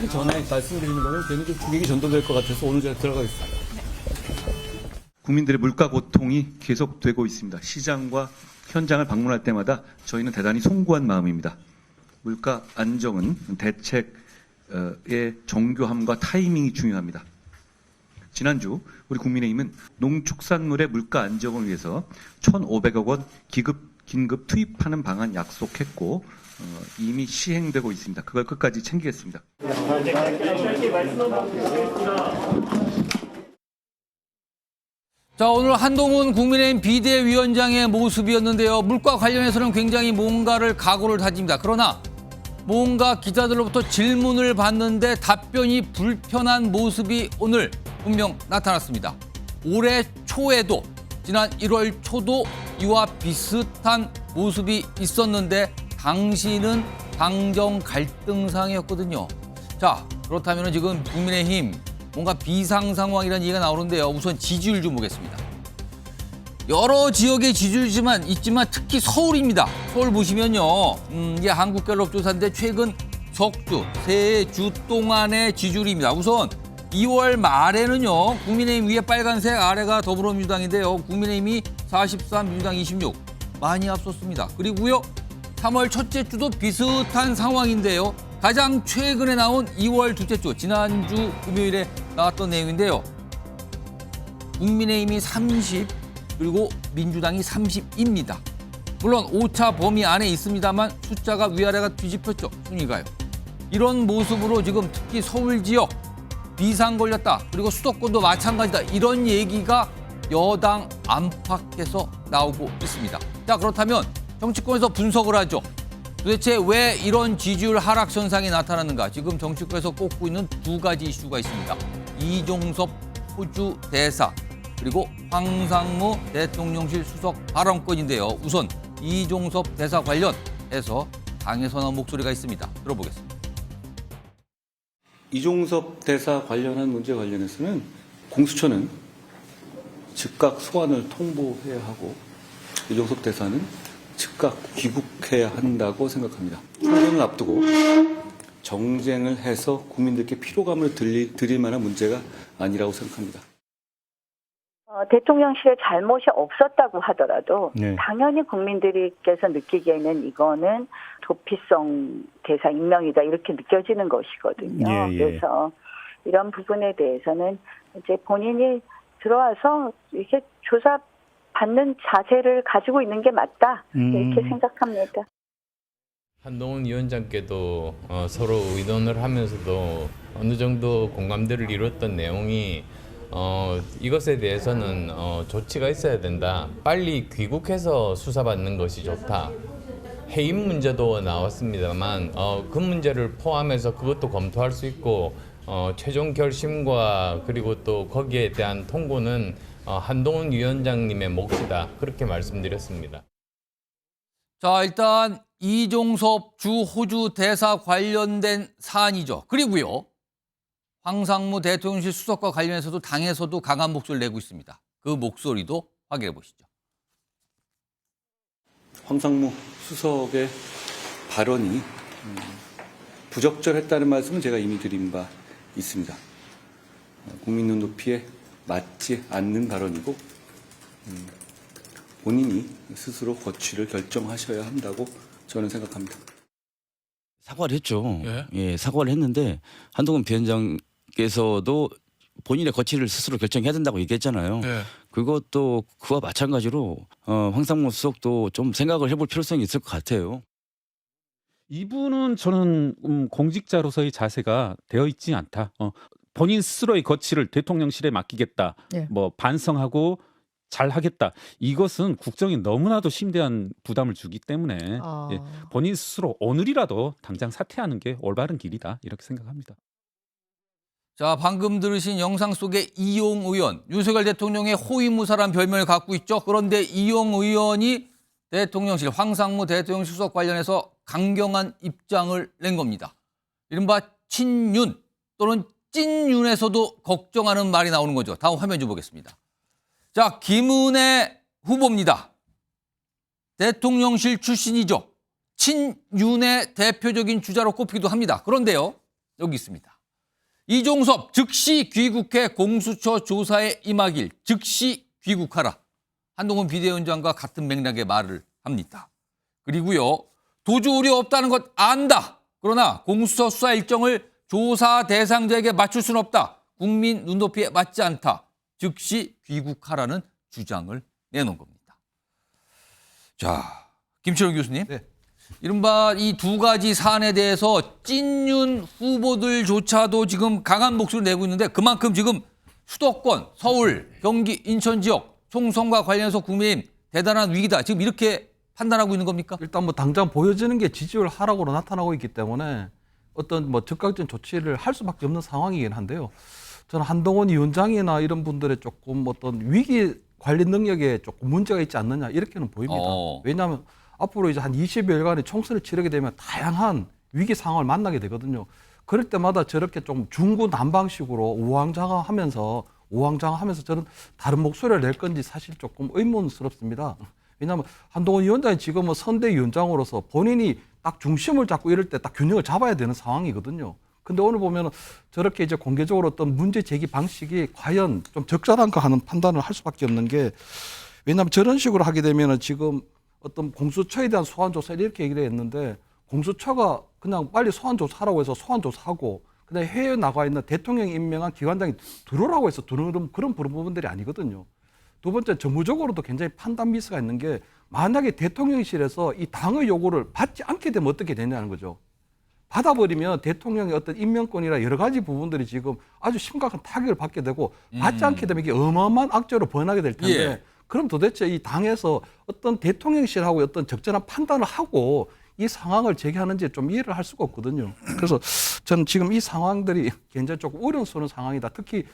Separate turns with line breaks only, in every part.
하기 전에 말씀드리는 거는 괜히 좀 주객이 전도될 것 같아서 오늘 제가 들어가겠습니다.
국민들의 물가 고통이 계속되고 있습니다. 시장과 현장을 방문할 때마다 저희는 대단히 송구한 마음입니다. 물가 안정은 대책의 정교함과 타이밍이 중요합니다. 지난주 우리 국민의힘은 농축산물의 물가 안정을 위해서 1,500억 원 긴급 투입하는 방안 약속했고 이미 시행되고 있습니다. 그걸 끝까지 챙기겠습니다.
자, 오늘 한동훈 국민의힘 비대위원장의 모습이었는데요. 물가 관련해서는 굉장히 뭔가를 각오를 다집니다. 그러나 뭔가 기자들로부터 질문을 받는데 답변이 불편한 모습이 오늘 분명 나타났습니다. 올해 초에도 지난 1월 초도 이와 비슷한 모습이 있었는데 당시는 당정 갈등상이었거든요. 자, 그렇다면 지금 국민의힘 뭔가 비상 상황이라는 얘기가 나오는데요. 우선 지지율 좀 보겠습니다. 여러 지역의 지지율이지만 있지만 특히 서울입니다. 서울 보시면요. 이게 한국갤럽 조사인데 최근 적주, 세 주 동안의 지지율입니다. 우선 2월 말에는요. 국민의힘 위에 빨간색, 아래가 더불어민주당인데요. 국민의힘이 43, 민주당 26. 많이 앞섰습니다. 그리고요. 3월 첫째 주도 비슷한 상황인데요. 가장 최근에 나온 2월 둘째 주, 지난주 금요일에 나왔던 내용인데요. 국민의힘이 30, 그리고 민주당이 30입니다. 물론 오차 범위 안에 있습니다만 숫자가 위아래가 뒤집혔죠. 순위가요. 이런 모습으로 지금 특히 서울 지역 비상 걸렸다. 그리고 수도권도 마찬가지다. 이런 얘기가 여당 안팎에서 나오고 있습니다. 자, 그렇다면 정치권에서 분석을 하죠. 도대체 왜 이런 지지율 하락 현상이 나타났는가? 지금 정치권에서 꼽고 있는 두 가지 이슈가 있습니다. 이종섭 호주 대사 그리고 황상무 대통령실 수석 발언권인데요. 우선 이종섭 대사 관련해서 당에서 나온 목소리가 있습니다. 들어보겠습니다.
이종섭 대사 관련한 문제 관련해서는 공수처는 즉각 소환을 통보해야 하고 이종섭 대사는 즉각 귀국해야 한다고 생각합니다. 총선을 앞두고 정쟁을 해서 국민들께 피로감을 드릴 만한 문제가 아니라고 생각합니다.
대통령실에 잘못이 없었다고 하더라도
네.
당연히 국민들께서 느끼기에는 이거는 도피성 대사 임명이다 이렇게 느껴지는 것이거든요.
예, 예.
그래서 이런 부분에 대해서는 이제 본인이 들어와서 이렇게 조사받는 자세를 가지고 있는 게 맞다 이렇게 생각합니다.
한동훈 위원장께도 서로 의논을 하면서도 어느 정도 공감대를 이뤘던 내용이 이것에 대해서는 조치가 있어야 된다. 빨리 귀국해서 수사받는 것이 좋다. 해임 문제도 나왔습니다만 그 문제를 포함해서 그것도 검토할 수 있고 최종 결심과 그리고 또 거기에 대한 통보는 한동훈 위원장님의 몫이다. 그렇게 말씀드렸습니다.
자, 일단 이종섭 주 호주 대사 관련된 사안이죠. 그리고요. 황상무 대통령실 수석과 관련해서도 당에서도 강한 목소리를 내고 있습니다. 그 목소리도 확인해 보시죠.
황상무 수석의 발언이 부적절했다는 말씀은 제가 이미 드린 바 있습니다. 국민 눈높이에 맞지 않는 발언이고 본인이 스스로 거취를 결정하셔야 한다고 저는 생각합니다.
사과를 했죠.
예?
예, 사과를 했는데 한동훈 비원장께서도 본인의 거취를 스스로 결정해야 된다고 얘기했잖아요.
예.
그것도 그와 마찬가지로 황상무 수석도 좀 생각을 해볼 필요성이 있을 것 같아요.
이분은 저는 공직자로서의 자세가 되어 있지 않다. 본인 스스로의 거취를 대통령실에 맡기겠다.
예.
뭐 반성하고 잘 하겠다. 이것은 국정에 너무나도 심대한 부담을 주기 때문에 예, 본인 스스로 오늘이라도 당장 사퇴하는 게 올바른 길이다. 이렇게 생각합니다.
자, 방금 들으신 영상 속에 이용 의원, 윤석열 대통령의 호위무사란 별명을 갖고 있죠. 그런데 이용 의원이 대통령실, 황상무 대통령실 수석 관련해서 강경한 입장을 낸 겁니다. 이른바 친윤 또는 찐윤에서도 걱정하는 말이 나오는 거죠. 다음 화면 좀 보겠습니다. 자, 김은혜 후보입니다. 대통령실 출신이죠. 친윤의 대표적인 주자로 꼽히기도 합니다. 그런데요, 여기 있습니다. 이종섭 즉시 귀국해 공수처 조사에 임하길 즉시 귀국하라. 한동훈 비대위원장과 같은 맥락의 말을 합니다. 그리고요. 도주 우려 없다는 것 안다. 그러나 공수처 수사 일정을 조사 대상자에게 맞출 수는 없다. 국민 눈높이에 맞지 않다. 즉시 귀국하라는 주장을 내놓은 겁니다. 자, 김철웅 교수님.
네.
이른바 이 두 가지 사안에 대해서 찐윤 후보들조차도 지금 강한 목소리를 내고 있는데 그만큼 지금 수도권, 서울, 경기, 인천 지역 총선과 관련해서 국민의힘 대단한 위기다. 지금 이렇게 판단하고 있는 겁니까?
일단 뭐 당장 보여지는 게 지지율 하락으로 나타나고 있기 때문에 어떤 뭐 즉각적인 조치를 할 수밖에 없는 상황이긴 한데요. 저는 한동훈 위원장이나 이런 분들의 조금 어떤 위기 관리 능력에 조금 문제가 있지 않느냐 이렇게는 보입니다. 왜냐하면 앞으로 이제 한 20여일간의 총선을 치르게 되면 다양한 위기 상황을 만나게 되거든요. 그럴 때마다 저렇게 좀 중구난방식으로 우왕좌왕하면서 저는 다른 목소리를 낼 건지 사실 조금 의문스럽습니다. 왜냐하면 한동훈 위원장이 지금은 선대위원장으로서 본인이 딱 중심을 잡고 이럴 때 딱 균형을 잡아야 되는 상황이거든요. 근데 오늘 보면은 저렇게 이제 공개적으로 어떤 문제 제기 방식이 과연 좀 적절한가 하는 판단을 할 수밖에 없는 게 왜냐하면 저런 식으로 하게 되면은 지금 어떤 공수처에 대한 소환조사를 이렇게 얘기를 했는데 공수처가 그냥 빨리 소환조사하라고 해서 소환조사하고 그다음에 해외에 나가 있는 대통령이 임명한 기관장이 들어오라고 해서 들어오는 그런 부분들이 아니거든요. 두 번째 정무적으로도 굉장히 판단 미스가 있는 게 만약에 대통령실에서 이 당의 요구를 받지 않게 되면 어떻게 되냐는 거죠. 받아버리면 대통령의 어떤 임명권이나 여러 가지 부분들이 지금 아주 심각한 타격을 받게 되고 받지 않게 되면 이게 어마어마한 악재로 번하게 될 텐데
예.
그럼 도대체 이 당에서 어떤 대통령실하고 어떤 적절한 판단을 하고 이 상황을 제기하는지 좀 이해를 할 수가 없거든요. 그래서 저는 지금 이 상황들이 굉장히 조금 어려운 상황이다. 특히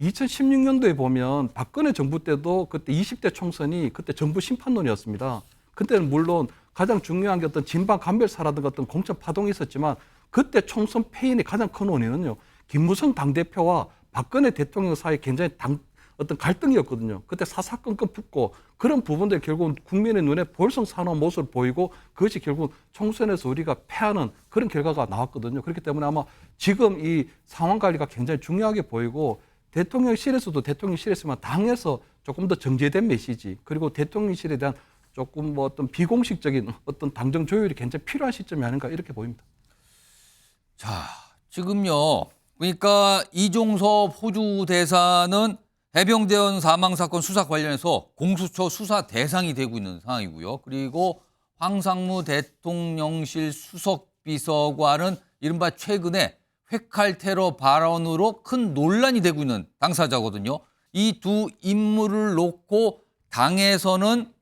2016년도에 보면 박근혜 정부 때도 그때 20대 총선이 그때 정부 심판론이었습니다. 그때는 물론 가장 중요한 게 어떤 진방 감별사라든가 어떤 공천 파동이 있었지만 그때 총선 패인의 가장 큰 원인은요. 김무성 당대표와 박근혜 대통령 사이에 굉장히 어떤 갈등이었거든요. 그때 사사건건 붙고 그런 부분들이 결국은 국민의 눈에 볼썽사나운 모습을 보이고 그것이 결국 총선에서 우리가 패하는 그런 결과가 나왔거든요. 그렇기 때문에 아마 지금 이 상황 관리가 굉장히 중요하게 보이고 대통령실에서도 대통령실에서만 당에서 조금 더 정제된 메시지 그리고 대통령실에 대한 조금 뭐 어떤 비공식적인 어떤 당정 조율이 굉장히 필요한 시점이 아닌가 이렇게 보입니다.
자, 지금요. 그러니까 이종섭 호주 대사는 해병대원 사망 사건 수사 관련해서 공수처 수사 대상이 되고 있는 상황이고요. 그리고 황상무 대통령실 수석비서관은 이른바 최근에 회칼 테러 발언으로 큰 논란이 되고 있는 당사자거든요. 이 두 인물을 놓고 당에서는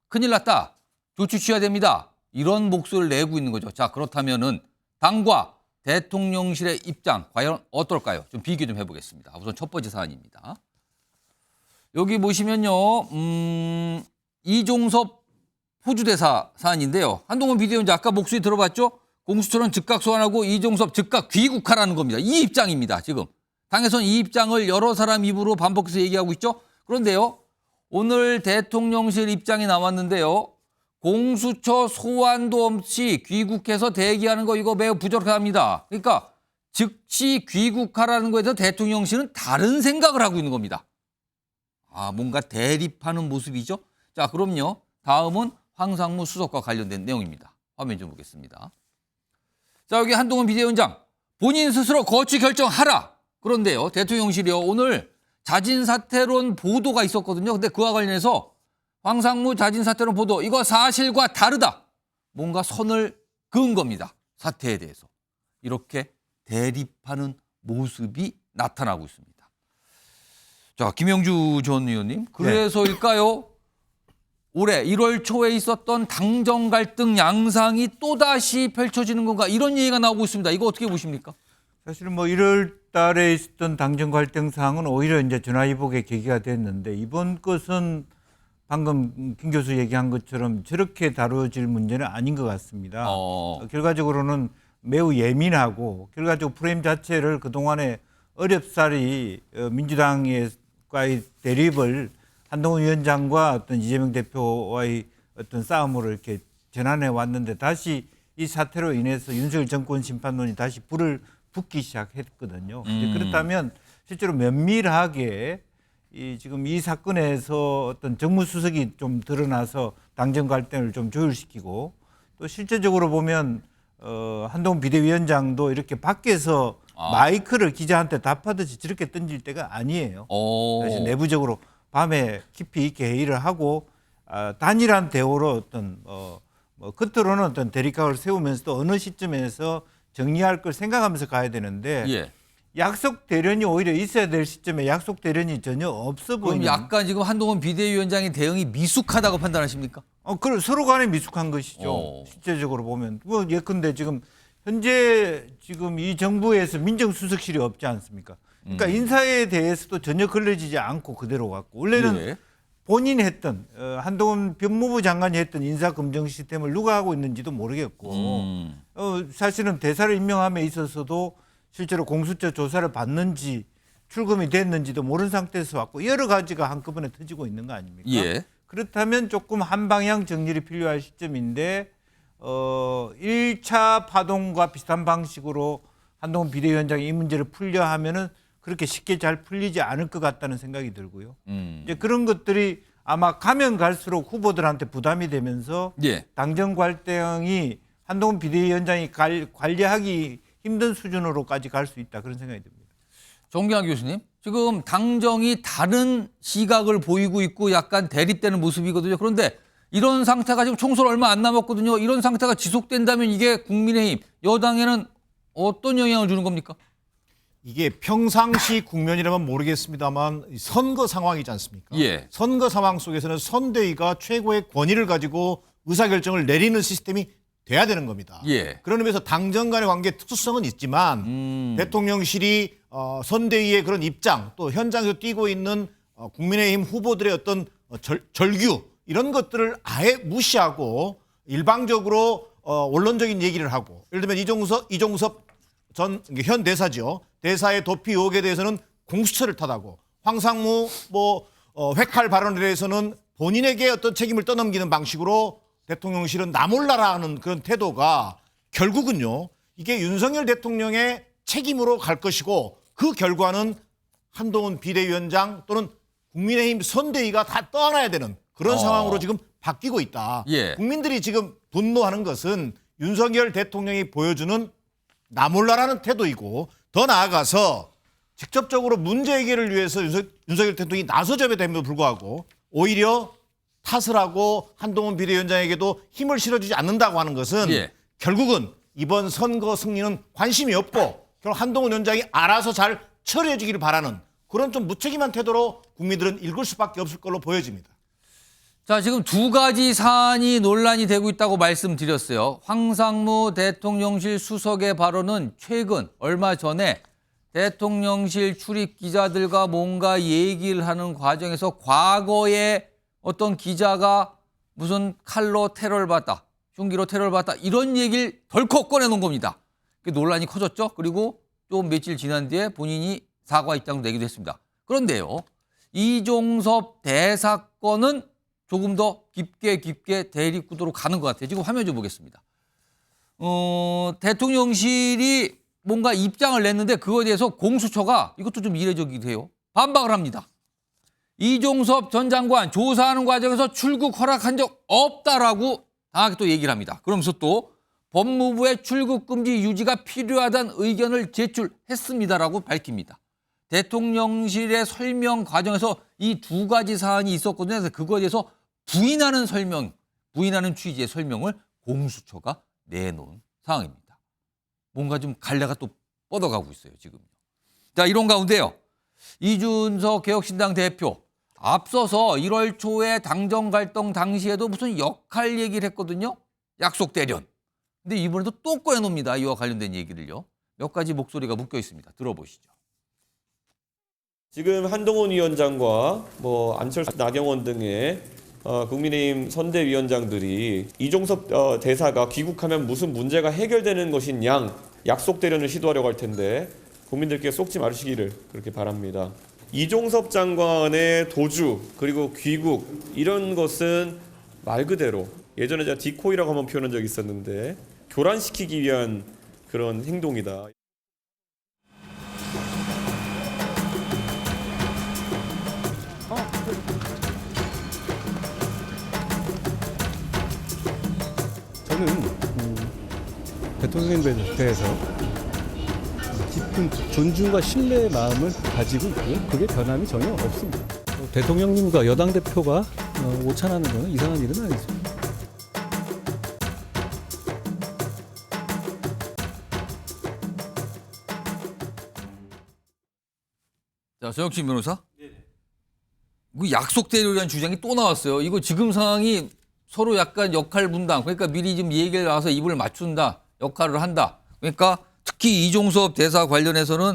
큰일 났다. 조치 취해야 됩니다. 이런 목소리를 내고 있는 거죠. 자, 그렇다면은 당과 대통령실의 입장 과연 어떨까요? 좀 비교 좀 해보겠습니다. 우선 첫 번째 사안입니다. 여기 보시면요. 이종섭 호주대사 사안인데요. 한동훈 비대위원장 아까 목소리 들어봤죠? 공수처는 즉각 소환하고 이종섭 즉각 귀국하라는 겁니다. 이 입장입니다. 지금. 당에서는 이 입장을 여러 사람 입으로 반복해서 얘기하고 있죠. 그런데요. 오늘 대통령실 입장이 나왔는데요. 공수처 소환도 없이 귀국해서 대기하는 거 이거 매우 부적합니다. 그러니까 즉시 귀국하라는 거에 대해서 대통령실은 다른 생각을 하고 있는 겁니다. 아, 뭔가 대립하는 모습이죠. 자, 그럼요. 다음은 황상무 수석과 관련된 내용입니다. 화면 좀 보겠습니다. 자, 여기 한동훈 비대위원장 본인 스스로 거취 결정하라. 그런데요. 대통령실이요. 오늘 자진 사퇴론 보도가 있었거든요. 근데 그와 관련해서 황상무 자진 사퇴론 보도 이거 사실과 다르다. 뭔가 선을 그은 겁니다. 사퇴에 대해서. 이렇게 대립하는 모습이 나타나고 있습니다. 자, 김영주 전 의원님. 그래서일까요? 올해 1월 초에 있었던 당정 갈등 양상이 또다시 펼쳐지는 건가? 이런 얘기가 나오고 있습니다. 이거 어떻게 보십니까?
사실 뭐 1월 달에 있었던 당정 갈등 사항은 오히려 이제 전화위복의 계기가 됐는데 이번 것은 방금 김 교수 얘기한 것처럼 저렇게 다뤄질 문제는 아닌 것 같습니다. 결과적으로는 매우 예민하고 결과적으로 프레임 자체를 그동안에 어렵사리 민주당과의 대립을 한동훈 위원장과 어떤 이재명 대표와의 어떤 싸움으로 이렇게 전환해 왔는데 다시 이 사태로 인해서 윤석열 정권 심판론이 다시 불을 붙기 시작했거든요. 이제 그렇다면 실제로 면밀하게 지금 이 사건에서 어떤 정무수석이 좀 드러나서 당정 갈등을 좀 조율시키고 또 실제적으로 보면 한동훈 비대위원장도 이렇게 밖에서 마이크를 기자한테 답하듯이 저렇게 던질 때가 아니에요. 그래서 내부적으로 밤에 깊이 있게 회의를 하고 단일한 대우로 어떤 겉으로는 어떤 대립각을 세우면서도 어느 시점에서 정리할 걸 생각하면서 가야 되는데
예.
약속 대련이 오히려 있어야 될 시점에 약속 대련이 전혀 없어
그럼
보이는.
약간 지금 한동훈 비대위원장의 대응이 미숙하다고 판단하십니까?
그 서로 간에 미숙한 것이죠. 실제적으로 보면 뭐 예컨대 지금 현재 지금 이 정부에서 민정수석실이 없지 않습니까? 그러니까 인사에 대해서도 전혀 걸러지지 않고 그대로 갔고 원래는
예.
본인이 했던 한동훈 법무부 장관이 했던 인사검증 시스템을 누가 하고 있는지도 모르겠고 사실은 대사를 임명함에 있어서도 실제로 공수처 조사를 받는지 출금이 됐는지도 모르는 상태에서 왔고 여러 가지가 한꺼번에 터지고 있는 거 아닙니까?
예.
그렇다면 조금 한 방향 정리를 필요할 시점인데 1차 파동과 비슷한 방식으로 한동훈 비대위원장이 이 문제를 풀려 하면은 그렇게 쉽게 잘 풀리지 않을 것 같다는 생각이 들고요. 이제 그런 것들이 아마 가면 갈수록 후보들한테 부담이 되면서
예.
당정 갈등이 한동훈 비대위원장이 관리하기 힘든 수준으로까지 갈 수 있다 그런 생각이 듭니다.
정경환 교수님, 지금 당정이 다른 시각을 보이고 있고 약간 대립되는 모습이거든요. 그런데 이런 상태가 지금 총선 얼마 안 남았거든요. 이런 상태가 지속된다면 이게 국민의힘, 여당에는 어떤 영향을 주는 겁니까?
이게 평상시 국면이라면 모르겠습니다만 선거 상황이지 않습니까?
예.
선거 상황 속에서는 선대위가 최고의 권위를 가지고 의사결정을 내리는 시스템이 돼야 되는 겁니다.
예.
그런 의미에서 당정 간의 관계의 특수성은 있지만 대통령실이 선대위의 그런 입장 또 현장에서 뛰고 있는 국민의힘 후보들의 어떤 절규 이런 것들을 아예 무시하고 일방적으로 원론적인 얘기를 하고 예를 들면 이종섭 전 현 대사죠. 대사의 도피 의혹에 대해서는 공수처를 탓하고 황상무 회칼 발언에 대해서는 본인에게 어떤 책임을 떠넘기는 방식으로 대통령실은 나 몰라라 하는 그런 태도가 결국은요. 이게 윤석열 대통령의 책임으로 갈 것이고 그 결과는 한동훈 비대위원장 또는 국민의힘 선대위가 다 떠안아야 되는 그런 상황으로 지금 바뀌고 있다.
예.
국민들이 지금 분노하는 것은 윤석열 대통령이 보여주는 나 몰라라는 태도이고 더 나아가서 직접적으로 문제 해결을 위해서 윤석열 대통령이 나서줘야 됨에도 불구하고 오히려 탓을 하고 한동훈 비대위원장에게도 힘을 실어주지 않는다고 하는 것은
예.
결국은 이번 선거 승리는 관심이 없고 결국 한동훈 위원장이 알아서 잘 처리해 주기를 바라는 그런 좀 무책임한 태도로 국민들은 읽을 수밖에 없을 걸로 보여집니다.
자, 지금 두 가지 사안이 논란이 되고 있다고 말씀드렸어요. 황상무 대통령실 수석의 발언은 최근 얼마 전에 대통령실 출입 기자들과 뭔가 얘기를 하는 과정에서 과거에 어떤 기자가 무슨 칼로 테러를 받았다, 흉기로 테러를 받았다 이런 얘기를 덜컥 꺼내놓은 겁니다. 논란이 커졌죠. 그리고 좀 며칠 지난 뒤에 본인이 사과 입장을 내기도 했습니다. 그런데요. 이종섭 대사건은 조금 더 깊게 대립구도로 가는 것 같아요. 지금 화면 좀 보겠습니다. 대통령실이 뭔가 입장을 냈는데 그거에 대해서 공수처가 이것도 좀 이례적이기도 해요. 반박을 합니다. 이종섭 전 장관 조사하는 과정에서 출국 허락한 적 없다라고 당하게 또 얘기를 합니다. 그러면서 또 법무부의 출국 금지 유지가 필요하다는 의견을 제출했습니다라고 밝힙니다. 대통령실의 설명 과정에서 이 두 가지 사안이 있었거든요. 그래서 그거에 대해서 부인하는 취지의 설명을 공수처가 내놓은 상황입니다. 뭔가 좀 갈래가 또 뻗어가고 있어요, 지금. 자, 이런 가운데요. 이준석 개혁신당 대표 앞서서 1월 초에 당정 갈등 당시에도 무슨 역할 얘기를 했거든요. 약속 대련. 근데 이번에도 또 꺼내놉니다. 이와 관련된 얘기를요. 몇 가지 목소리가 묶여 있습니다. 들어보시죠.
지금 한동훈 위원장과 안철수, 나경원 등의 국민의힘 선대위원장들이 이종섭 대사가 귀국하면 무슨 문제가 해결되는 것인 양 약속 대련을 시도하려고 할 텐데 국민들께 속지 마시기를 그렇게 바랍니다. 이종섭 장관의 도주 그리고 귀국 이런 것은 말 그대로 예전에 제가 디코이라고 한번 표현한 적이 있었는데 교란시키기 위한 그런 행동이다.
저는 대통령님에 대해서 깊은 존중과 신뢰의 마음을 가지고 있고요. 그게 변함이 전혀 없습니다. 대통령님과 여당 대표가 오찬하는 것은 이상한 일은 아니죠.
자, 정혁진 변호사. 그 약속대로라는 주장이 또 나왔어요. 이거 지금 상황이 서로 약간 역할 분담. 그러니까 미리 좀 얘기를 나와서 입을 맞춘다. 역할을 한다. 그러니까 특히 이종섭 대사 관련해서는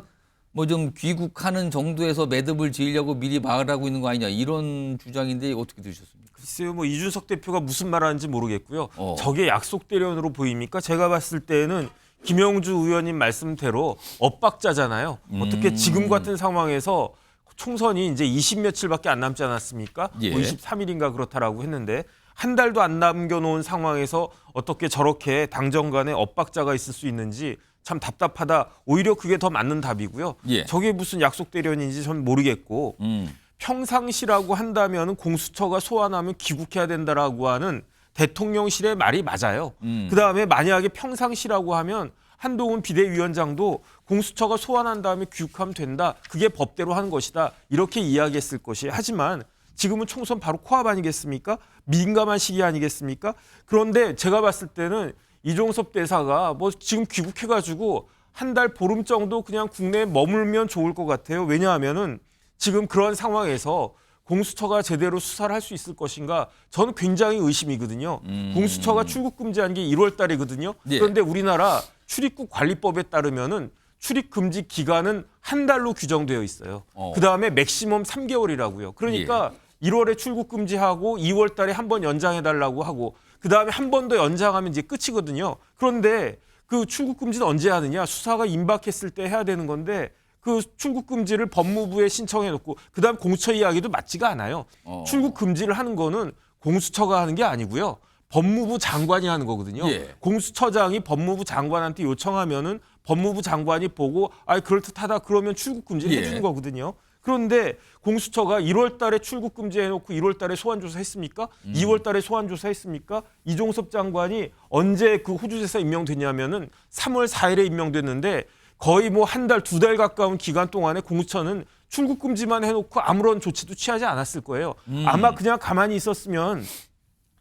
뭐 좀 귀국하는 정도에서 매듭을 지으려고 미리 말하고 있는 거 아니냐. 이런 주장인데 어떻게 들으셨습니까?
글쎄요, 뭐 이준석 대표가 무슨 말하는지 모르겠고요. 저게 약속대련으로 보입니까? 제가 봤을 때는 김영주 의원님 말씀대로 엇박자잖아요. 어떻게 지금 같은 상황에서 총선이 이제 20며칠밖에 안 남지 않았습니까?
예.
23일인가 그렇다라고 했는데 한 달도 안 남겨놓은 상황에서 어떻게 저렇게 당정 간에 엇박자가 있을 수 있는지 참 답답하다. 오히려 그게 더 맞는 답이고요.
예.
저게 무슨 약속대련인지 전 모르겠고 평상시라고 한다면 공수처가 소환하면 귀국해야 된다라고 하는 대통령실의 말이 맞아요. 그다음에 만약에 평상시라고 하면 한동훈 비대위원장도 공수처가 소환한 다음에 귀국하면 된다. 그게 법대로 하는 것이다. 이렇게 이야기했을 것이. 하지만 지금은 총선 바로 코앞 아니겠습니까? 민감한 시기 아니겠습니까? 그런데 제가 봤을 때는 이종섭 대사가 뭐 지금 귀국해가지고 한 달 보름 정도 그냥 국내에 머물면 좋을 것 같아요. 왜냐하면은 지금 그런 상황에서 공수처가 제대로 수사를 할 수 있을 것인가 저는 굉장히 의심이거든요. 공수처가 출국 금지한 게 1월 달이거든요.
예.
그런데 우리나라 출입국 관리법에 따르면은 출입 금지 기간은 한 달로 규정되어 있어요. 그다음에 맥시멈 3개월이라고요. 그러니까 1월에 출국 금지하고 2월 달에 한 번 연장해 달라고 하고 그다음에 한 번 더 연장하면 이제 끝이거든요. 그런데 그 출국 금지는 언제 하느냐? 수사가 임박했을 때 해야 되는 건데 그 출국 금지를 법무부에 신청해 놓고 그다음 공수처 이야기도 맞지가 않아요. 출국 금지를 하는 거는 공수처가 하는 게 아니고요. 법무부 장관이 하는 거거든요.
예.
공수처장이 법무부 장관한테 요청하면은 법무부 장관이 보고 그럴듯하다 그러면 출국 금지를
예.
해주는 거거든요. 그런데 공수처가 1월 달에 출국 금지해놓고 1월 달에 소환조사 했습니까? 2월 달에 소환조사 했습니까? 이종섭 장관이 언제 그 호주지사 임명됐냐면은 3월 4일에 임명됐는데 거의 뭐 한 달, 2달 가까운 기간 동안에 공수처는 출국 금지만 해놓고 아무런 조치도 취하지 않았을 거예요. 아마 그냥 가만히 있었으면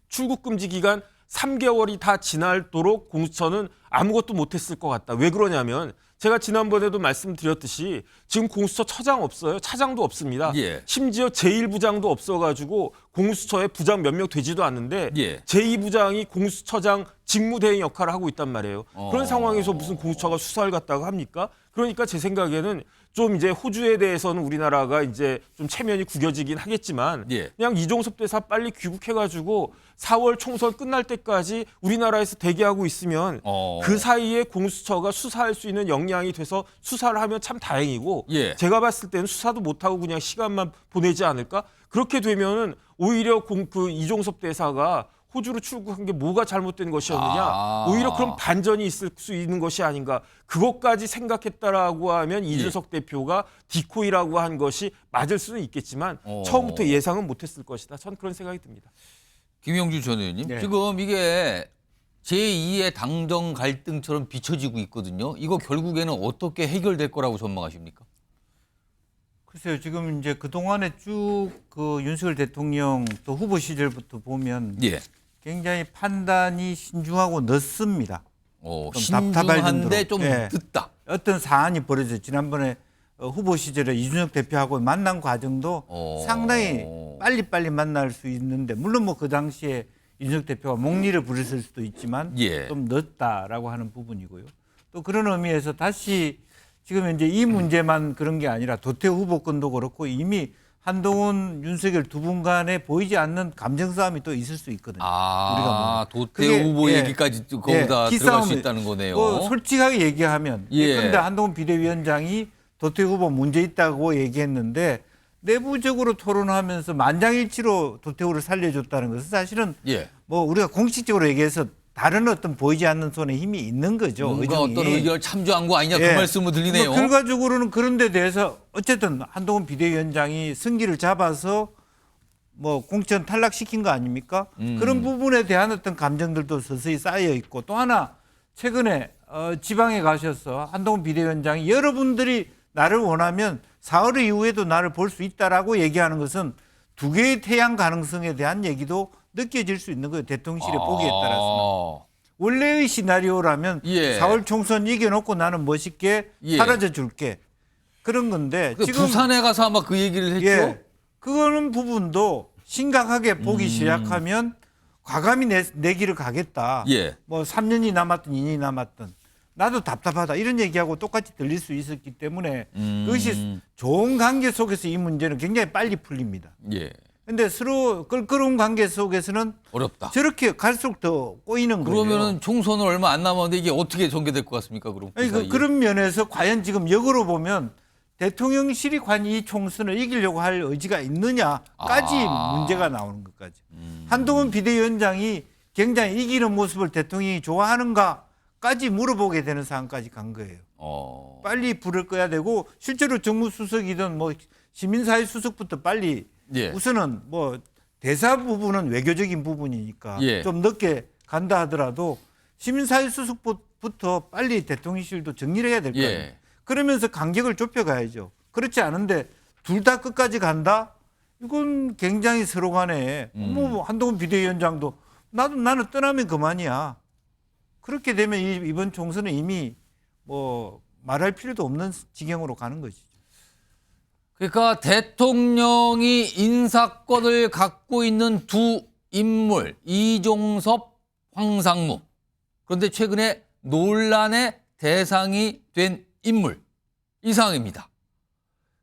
출국 금지 기간 3개월이 다 지나도록 공수처는 아무것도 못했을 것 같다. 왜 그러냐면 제가 지난번에도 말씀드렸듯이 지금 공수처 처장 없어요. 차장도 없습니다.
예.
심지어 제1부장도 없어가지고 공수처에 부장 몇 명 되지도 않는데
예.
제2부장이 공수처장 직무대행 역할을 하고 있단 말이에요. 그런 상황에서 무슨 공수처가 수사를 갖다가 합니까? 그러니까 제 생각에는 좀 이제 호주에 대해서는 우리나라가 이제 좀 체면이 구겨지긴 하겠지만
예.
그냥 이종섭 대사 빨리 귀국해가지고 4월 총선 끝날 때까지 우리나라에서 대기하고 있으면 그 사이에 공수처가 수사할 수 있는 역량이 돼서 수사를 하면 참 다행이고
예.
제가 봤을 때는 수사도 못하고 그냥 시간만 보내지 않을까? 그렇게 되면은 오히려 그 이종섭 대사가 호주로 출국한 게 뭐가 잘못된 것이었느냐. 오히려 그런 반전이 있을 수 있는 것이 아닌가. 그것까지 생각했다라고 하면 이준석 대표가 디코이라고 한 것이 맞을 수는 있겠지만 처음부터 예상은 못했을 것이다. 전 그런 생각이 듭니다.
김영주 전 의원님.
네.
지금 이게 제2의 당정 갈등처럼 비춰지고 있거든요. 이거 결국에는 어떻게 해결될 거라고 전망하십니까?
글쎄요, 지금 이제 그동안에 쭉 그 윤석열 대통령 또 후보 시절부터 보면
예.
굉장히 판단이 신중하고 늦습니다. 좀
신중한데 좀
예.
늦다.
어떤 사안이 벌어져 지난번에 후보 시절에 이준석 대표하고 만난 과정도 상당히 빨리빨리 만날 수 있는데 물론 뭐 그 당시에 이준석 대표가 목리를 부렸을 수도 있지만
예.
좀 늦다라고 하는 부분이고요. 또 그런 의미에서 다시 지금 이제 이 문제만 그런 게 아니라 도태우 후보권도 그렇고 이미 한동훈, 윤석열 두 분 간에 보이지 않는 감정 싸움이 또 있을 수 있거든요. 우리가
도태우 후보 얘기까지 거기다 들어갈 수 있다는 거네요.
솔직하게 얘기하면
예.
그런데 한동훈 비대위원장이 도태우 후보 문제 있다고 얘기했는데 내부적으로 토론하면서 만장일치로 도태우를 살려줬다는 것은 사실은
예.
뭐 우리가 공식적으로 얘기해서 다른 어떤 보이지 않는 손에 힘이 있는 거죠.
뭔가
의정이.
어떤 의견을 참조한 거 아니냐
예.
그 말씀을 들리네요.
뭐 결과적으로는 그런 데 대해서 어쨌든 한동훈 비대위원장이 승기를 잡아서 뭐 공천 탈락시킨 거 아닙니까? 그런 부분에 대한 어떤 감정들도 서서히 쌓여 있고 또 하나 최근에 지방에 가셔서 한동훈 비대위원장이 여러분들이 나를 원하면 4월 이후에도 나를 볼 수 있다라고 얘기하는 것은 두 개의 태양 가능성에 대한 얘기도 느껴질 수 있는 거예요. 대통령실의 보기에 따라서는. 원래의 시나리오라면 4월 총선 이겨놓고 나는 멋있게 사라져 줄게. 그런 건데
지금 부산에 가서 아마 그 얘기를 했죠.
그거는 부분도 심각하게 보기 시작하면 과감히 내 길을 가겠다. 뭐 3년이 남았든 2년이 남았든 나도 답답하다 이런 얘기하고 똑같이 들릴 수 있었기 때문에 그것이 좋은 관계 속에서 이 문제는 굉장히 빨리 풀립니다. 근데 서로 껄끄러운 관계 속에서는
어렵다.
저렇게 갈수록 더 꼬이는 거예요.
그러면은 총선은 얼마 안 남았는데 이게 어떻게 전개될 것 같습니까? 그럼
그런 면에서 과연 지금 역으로 보면 대통령실이 과연 이 총선을 이기려고 할 의지가 있느냐까지 문제가 나오는 것까지. 한동훈 비대위원장이 굉장히 이기는 모습을 대통령이 좋아하는가까지 물어보게 되는 상황까지 간 거예요. 빨리 불을 꺼야 되고 실제로 정무수석이든 뭐 시민사회 수석부터 빨리 우선은 뭐 대사 부분은 외교적인 부분이니까 좀 늦게 간다 하더라도 시민사회 수석부터 빨리 대통령실도 정리를 해야 될 거예요. 그러면서 간격을 좁혀가야죠. 그렇지 않은데 둘 다 끝까지 간다? 이건 굉장히 서로 간에 뭐 한동훈 비대위원장도 나는 떠나면 그만이야. 그렇게 되면 이번 총선은 이미 뭐 말할 필요도 없는 지경으로 가는 것이죠.
그러니까 대통령이 인사권을 갖고 있는 두 인물, 이종섭, 황상무. 그런데 최근에 논란의 대상이 된 인물, 이 상황입니다.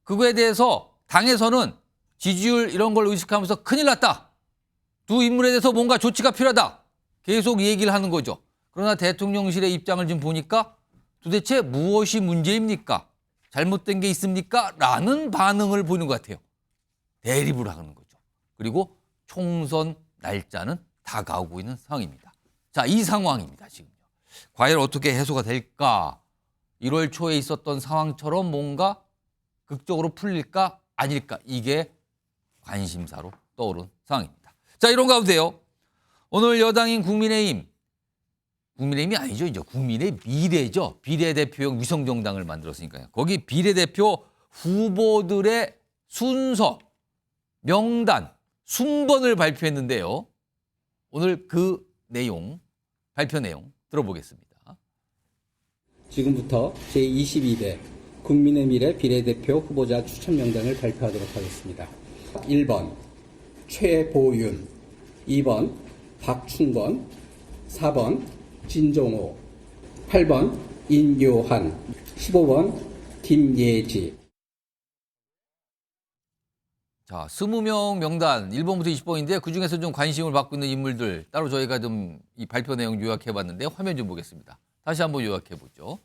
그거에 대해서 당에서는 지지율 이런 걸 의식하면서 큰일 났다. 두 인물에 대해서 뭔가 조치가 필요하다. 계속 얘기를 하는 거죠. 그러나 대통령실의 입장을 좀 보니까 도대체 무엇이 문제입니까? 잘못된 게 있습니까? 라는 반응을 보이는 것 같아요. 대립을 하는 거죠. 그리고 총선 날짜는 다가오고 있는 상황입니다. 자, 이 상황입니다, 지금요. 과연 어떻게 해소가 될까? 1월 초에 있었던 상황처럼 뭔가 극적으로 풀릴까? 아닐까? 이게 관심사로 떠오른 상황입니다. 자, 이런 가운데요. 오늘 여당인 국민의힘이 아니죠. 이제 국민의 미래죠. 비례대표용 위성정당을 만들었으니까요. 거기 비례대표 후보들의 순서, 명단, 순번을 발표했는데요. 오늘 그 내용, 발표 내용 들어보겠습니다.
지금부터 제22대 국민의 미래 비례대표 후보자 추천 명단을 발표하도록 하겠습니다. 1번 최보윤, 2번 박충건, 4번 진종호, 8번 인요한, 15번 김예지.
자, 20명 명단 1번부터 20번인데 그중에서 좀 관심을 받고 있는 인물들 따로 저희가 좀 이 발표 내용 요약해봤는데 화면 좀 보겠습니다. 다시 한번 요약해보죠.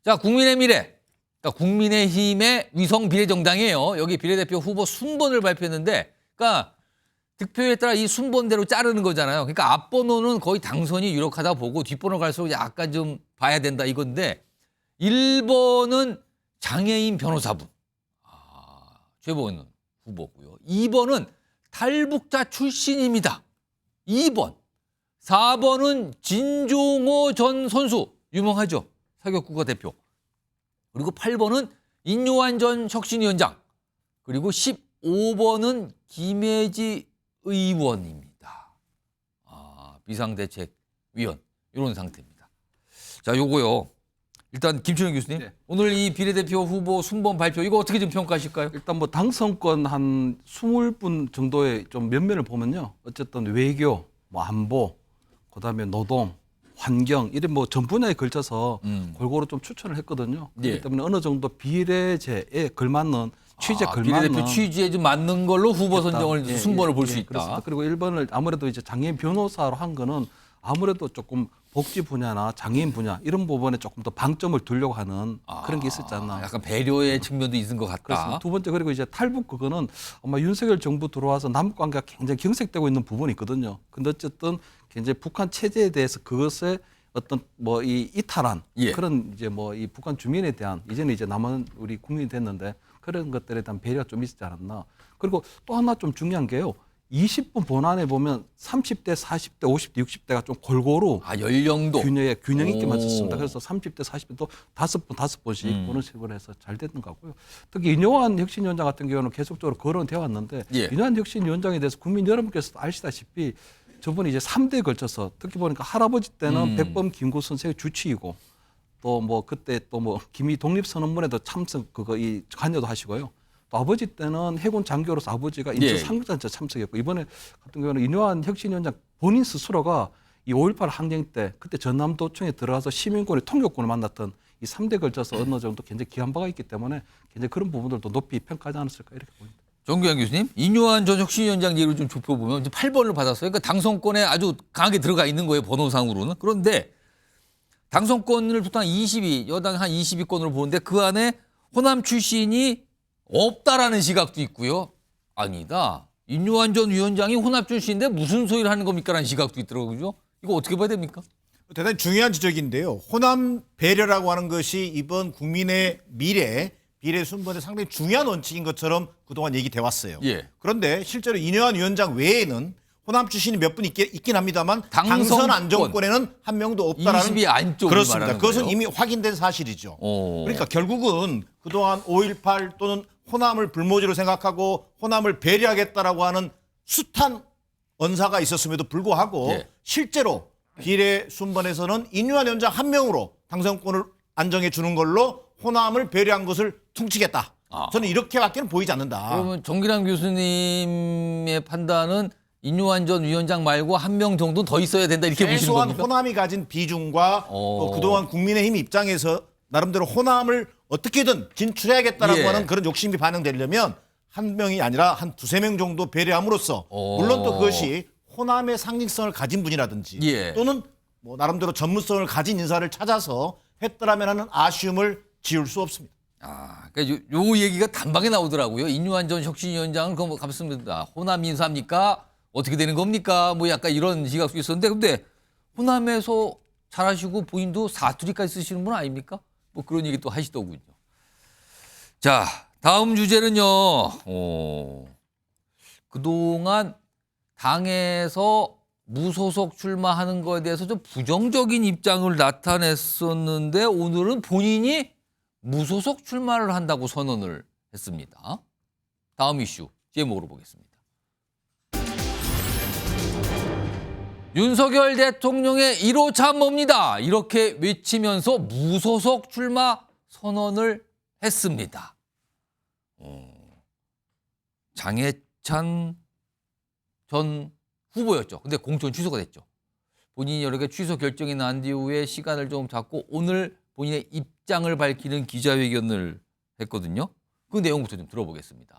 자, 국민의 미래, 그러니까 국민의힘의 위성 비례정당이에요. 여기 비례대표 후보 순번을 발표했는데, 그러니까 득표에 따라 이 순번대로 자르는 거잖아요. 그러니까 앞번호는 거의 당선이 유력하다 보고 뒷번호 갈수록 약간 좀 봐야 된다 이건데 1번은 장애인 변호사분, 최보은 후보고요. 2번은 탈북자 출신입니다. 2번. 4번은 진종호 전 선수, 유명하죠. 사격국가 대표. 그리고 8번은 인요한 전 혁신위원장. 그리고 15번은 김혜지 의원입니다. 비상대책위원 이런 상태입니다. 자, 요거요. 일단 김춘영 교수님, 오늘 이 비례대표 후보 순번 발표 이거 어떻게 좀 평가하실까요?
일단 뭐 당선권 한 20분 정도의 좀 면면을 보면요. 어쨌든 외교, 뭐 안보, 그다음에 노동, 환경 이런 뭐 전 분야에 걸쳐서 골고루 좀 추천을 했거든요. 그렇기 때문에 어느 정도 비례제에 걸맞는 취지에 걸맞는
비례대표 취지에 좀 맞는 걸로 후보 선정을 순번을 볼 수 있다.
그렇습니다. 그리고 1번을 아무래도 이제 장애인 변호사로 한 거는 아무래도 조금 복지 분야나 장애인 분야 이런 부분에 조금 더 방점을 두려고 하는 그런 게 있었지 않나.
약간 배려의 측면도 있는 것 같다.
그렇습니다. 두 번째 그리고 이제 탈북 그거는 아마 윤석열 정부 들어와서 남북 관계가 굉장히 경색되고 있는 부분이 있거든요. 근데 어쨌든 굉장히 북한 체제에 대해서 그것에 어떤 뭐 이 이탈한 그런 이제 뭐 이 북한 주민에 대한 이제는 이제 남은 우리 국민이 됐는데 그런 것들에 대한 배려가 좀 있지 않았나. 그리고 또 하나 좀 중요한 게요. 20분 본안에 보면 30대, 40대, 50대, 60대가 좀 골고루
연령도
균형 있게만 썼습니다.
오.
그래서 30대, 40대도 5번씩 보는 식으로 해서 잘 됐던 것 같고요. 특히 인요한 혁신위원장 같은 경우는 계속적으로 거론되어 왔는데
예.
인요한 혁신위원장에 대해서 국민 여러분께서 아시다시피 저분이 이제 3대에 걸쳐서 특히 보니까 할아버지 때는 백범 김구 선생의 주치이고 또 뭐 그때 또 뭐 김희 독립선언문에도 참석 이 관여도 하시고요. 또 아버지 때는 해군 장교로서 아버지가 인천
예.
상륙전체 참석했고 이번에 같은 경우는 인요한 혁신위원장 본인 스스로가 이 5.18 항쟁 때 그때 전남도청에 들어가서 시민권의 통역권을 만났던 이 3대 걸쳐서 어느 정도 굉장히 귀한 바가 있기 때문에 굉장히 그런 부분들도 높이 평가하지 않았을까 이렇게 보입니다.
정규환 교수님, 인요한 전 혁신위원장 얘기를 좀 좁혀보면 이제 8번을 받았어요. 그러니까 당선권에 아주 강하게 들어가 있는 거예요, 번호상으로는. 그런데 당선권을 보통 여당 한 22건으로 보는데 그 안에 호남 출신이 없다라는 시각도 있고요. 아니다. 인요한 전 위원장이 호남 출신인데 무슨 소리를 하는 겁니까라는 시각도 있더라고요. 이거 어떻게 봐야 됩니까?
대단히 중요한 지적인데요. 호남 배려라고 하는 것이 이번 국민의 미래, 비례 순번에 상당히 중요한 원칙인 것처럼 그동안 얘기돼 왔어요.
예.
그런데 실제로 인요한 위원장 외에는 호남 출신이 몇 분 있긴 합니다만
당선권.
당선 안정권에는 한 명도 없다라는
20위 안쪽을
그렇습니다.
말하는
그것은
거예요?
이미 확인된 사실이죠.
오.
그러니까 결국은 그동안 5.18 또는 호남을 불모지로 생각하고 호남을 배려하겠다라고 하는 숱한 언사가 있었음에도 불구하고
예.
실제로 비례 순번에서는 인요한 위원장 한 명으로 당선권을 안정해 주는 걸로 호남을 배려한 것을 퉁치겠다. 저는 이렇게밖에는 보이지 않는다.
그러면 정기란 교수님의 판단은 인요한 전 위원장 말고 한 명 정도 더 있어야 된다 이렇게 보시는
최소한
겁니까?
호남이 가진 비중과 또 그동안 국민의힘 입장에서 나름대로 호남을 어떻게든 진출해야겠다라고
예.
하는 그런 욕심이 반영되려면 한 명이 아니라 한 두세 명 정도 배려함으로써 물론 또 그것이 호남의 상징성을 가진 분이라든지
예.
또는 뭐 나름대로 전문성을 가진 인사를 찾아서 했더라면 하는 아쉬움을 지울 수 없습니다.
그러니까 요 얘기가 단박에 나오더라고요. 인요한 전 혁신위원장은 그거 같습니다. 호남 인사입니까? 어떻게 되는 겁니까? 뭐 약간 이런 시각도 있었는데 근데 호남에서 잘하시고 본인도 사투리까지 쓰시는 분 아닙니까? 뭐 그런 얘기 또 하시더군요. 자, 다음 주제는요. 그동안 당에서 무소속 출마하는 거에 대해서 좀 부정적인 입장을 나타냈었는데 오늘은 본인이 무소속 출마를 한다고 선언을 했습니다. 다음 이슈 제목으로 보겠습니다. 윤석열 대통령의 1호 참모입니다. 이렇게 외치면서 무소속 출마 선언을 했습니다. 장해찬 전 후보였죠. 근데 공천 취소가 됐죠. 본인이 여러 개 취소 결정이 난 뒤후에 시간을 좀 잡고 오늘 본인의 입장을 밝히는 기자회견을 했거든요. 그 내용부터 좀 들어보겠습니다.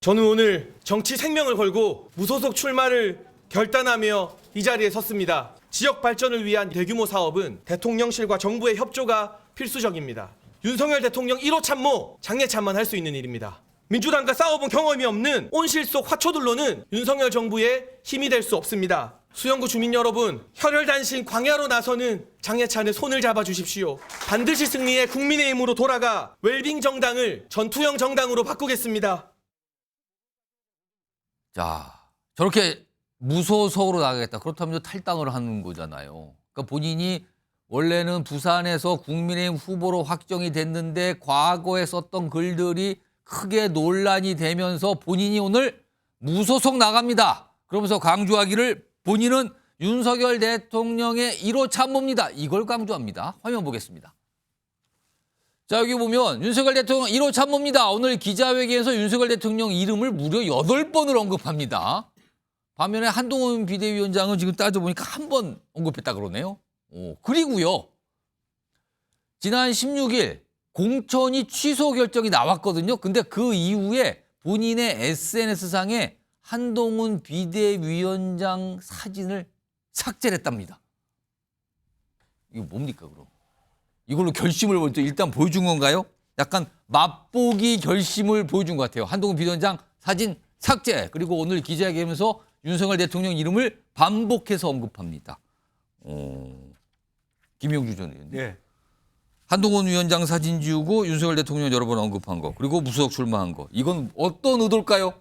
저는 오늘 정치 생명을 걸고 무소속 출마를 결단하며 이 자리에 섰습니다. 지역 발전을 위한 대규모 사업은 대통령실과 정부의 협조가 필수적입니다. 윤석열 대통령 1호 참모 장례찬만 할 수 있는 일입니다. 민주당과 싸워본 경험이 없는 온실 속 화초들로는 윤석열 정부의 힘이 될 수 없습니다. 수영구 주민 여러분, 혈혈단신 광야로 나서는 장례찬의 손을 잡아주십시오. 반드시 승리해 국민의힘으로 돌아가 웰빙 정당을 전투형 정당으로 바꾸겠습니다.
자, 저렇게 무소속으로 나가겠다. 그렇다면 탈당을 하는 거잖아요. 그러니까 본인이 원래는 부산에서 국민의힘 후보로 확정이 됐는데 과거에 썼던 글들이 크게 논란이 되면서 본인이 오늘 무소속 나갑니다. 그러면서 강조하기를 본인은 윤석열 대통령의 1호 참모입니다. 이걸 강조합니다. 화면 보겠습니다. 자, 여기 보면 윤석열 대통령 1호 참모입니다. 오늘 기자회견에서 윤석열 대통령 이름을 무려 8번을 언급합니다. 반면에 한동훈 비대위원장은 지금 따져보니까 한 번 언급했다 그러네요. 그리고요. 지난 16일 공천이 취소 결정이 나왔거든요. 근데 그 이후에 본인의 SNS상에 한동훈 비대위원장 사진을 삭제를 했답니다. 이거 뭡니까 그럼? 이걸로 결심을 먼저 일단 보여준 건가요? 약간 맛보기 결심을 보여준 것 같아요. 한동훈 비대위원장 사진 삭제. 그리고 오늘 기자회견에서 윤석열 대통령 이름을 반복해서 언급합니다. 김영주 전 의원.
네.
한동훈 위원장 사진 지우고 윤석열 대통령 여러 번 언급한 거. 그리고 무소속 출마한 거. 이건 어떤 의도일까요?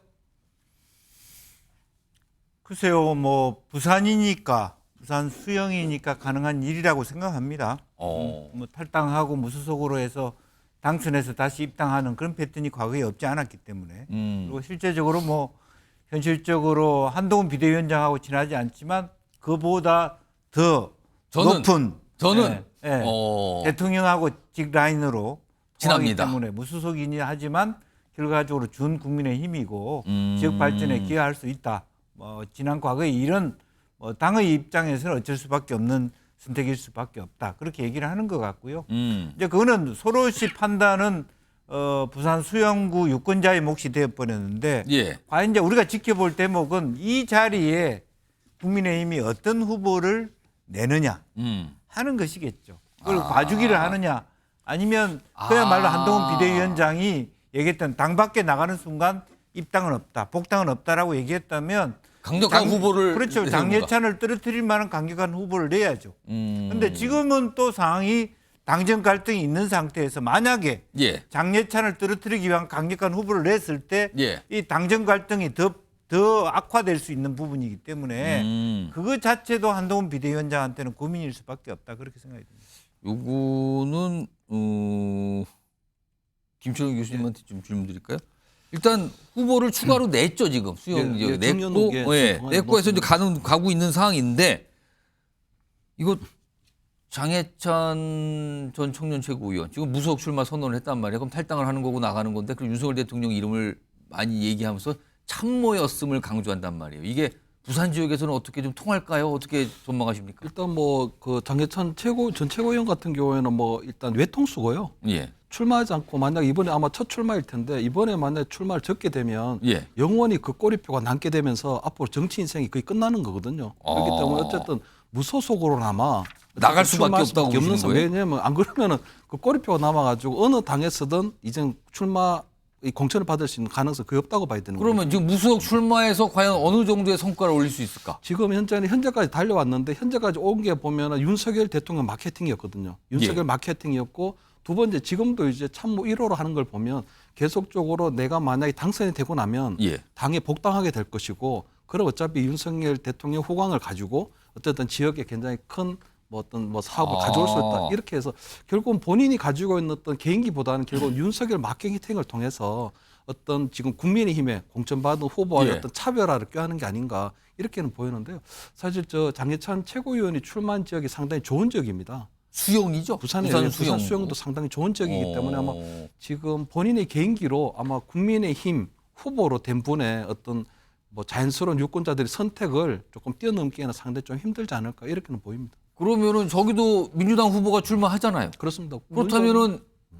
글쎄요, 뭐 부산이니까 부산 수영이니까 가능한 일이라고 생각합니다. 뭐 탈당하고 무소속으로 해서 당선해서 다시 입당하는 그런 패턴이 과거에 없지 않았기 때문에 그리고 실제적으로 뭐 현실적으로 한동훈 비대위원장하고 친하지 않지만 그보다 더 높은 대통령하고 직 라인으로 통하기
친합니다.
때문에 무소속이니 하지만 결과적으로 준 국민의 힘이고 지역 발전에 기여할 수 있다. 뭐 지난 과거의 일은 뭐 당의 입장에서는 어쩔 수밖에 없는 선택일 수밖에 없다. 그렇게 얘기를 하는 것 같고요. 이제 그거는 서로시 판단은 부산 수영구 유권자의 몫이 되어버렸는데 과연 이제 우리가 지켜볼 대목은 이 자리에 국민의힘이 어떤 후보를 내느냐 하는 것이겠죠. 그걸 봐주기를 하느냐 아니면 그야말로 한동훈 비대위원장이 얘기했던 당 밖에 나가는 순간 입당은 없다, 복당은 없다라고 얘기했다면
강력한 후보를
그렇죠. 장예찬을 떨어뜨릴 만한 강력한 후보를 내야죠. 그런데 지금은 또 상황이 당정 갈등이 있는 상태에서 만약에 장예찬을 떨어뜨리기 위한 강력한 후보를 냈을 때 이 당정 갈등이 더 악화될 수 있는 부분이기 때문에 그거 자체도 한동훈 비대위원장한테는 고민일 수밖에 없다 그렇게 생각이 듭니다.
요거는 김철웅 교수님한테 좀 질문 드릴까요? 일단 후보를 추가로 냈죠 지금 수영 냈고 해서 이제 가고 있는 상황인데 이거 장해찬 전 청년 최고위원 지금 무소속 출마 선언을 했단 말이에요. 그럼 탈당을 하는 거고 나가는 건데 그럼 윤석열 대통령 이름을 많이 얘기하면서 참모였음을 강조한단 말이에요. 이게 부산 지역에서는 어떻게 좀 통할까요? 어떻게 전망하십니까?
일단 뭐 그 장해찬 전 최고위원 같은 경우에는 뭐 일단 외통수고요. 출마하지 않고 만약 이번에 아마 첫 출마일 텐데 이번에 만약 출마를 적게 되면 영원히 그 꼬리표가 남게 되면서 앞으로 정치 인생이 거의 끝나는 거거든요. 그렇기 때문에 어쨌든 무소속으로나마
나갈 수밖에 없다고 보시는 거예요?
왜냐하면 안 그러면은 그 꼬리표가 남아가지고 어느 당에서든 이제 출마 공천을 받을 수 있는 가능성이 거의 없다고 봐야 되는 거예요.
그러면 지금 무소속 출마해서 과연 어느 정도의 성과를 올릴 수 있을까?
지금 현재까지 달려왔는데 현재까지 온 게 보면 윤석열 대통령 마케팅이었거든요. 윤석열 마케팅이었고 두 번째 지금도 이제 참모 1호로 하는 걸 보면 계속적으로 내가 만약에 당선이 되고 나면 당에 복당하게 될 것이고 그럼 어차피 윤석열 대통령 호강을 가지고 어쨌든 지역에 굉장히 큰 어떤 사업을 가져올 수 있다. 이렇게 해서 결국은 본인이 가지고 있는 어떤 개인기보다는 결국 윤석열 마케팅을 통해서 어떤 지금 국민의힘에 공천받은 후보와의 어떤 차별화를 꾀하는 게 아닌가 이렇게는 보이는데요. 사실 저 장해찬 최고위원이 출마한 지역이 상당히 좋은 지역입니다.
수영이죠?
부산 수영도 상당히 좋은 지역이기 때문에 아마 지금 본인의 개인기로 아마 국민의힘 후보로 된 분의 어떤 뭐 자연스러운 유권자들의 선택을 조금 뛰어넘기에는 상당히 좀 힘들지 않을까 이렇게는 보입니다.
그러면은 저기도 민주당 후보가 출마하잖아요.
그렇습니다.
그렇다면은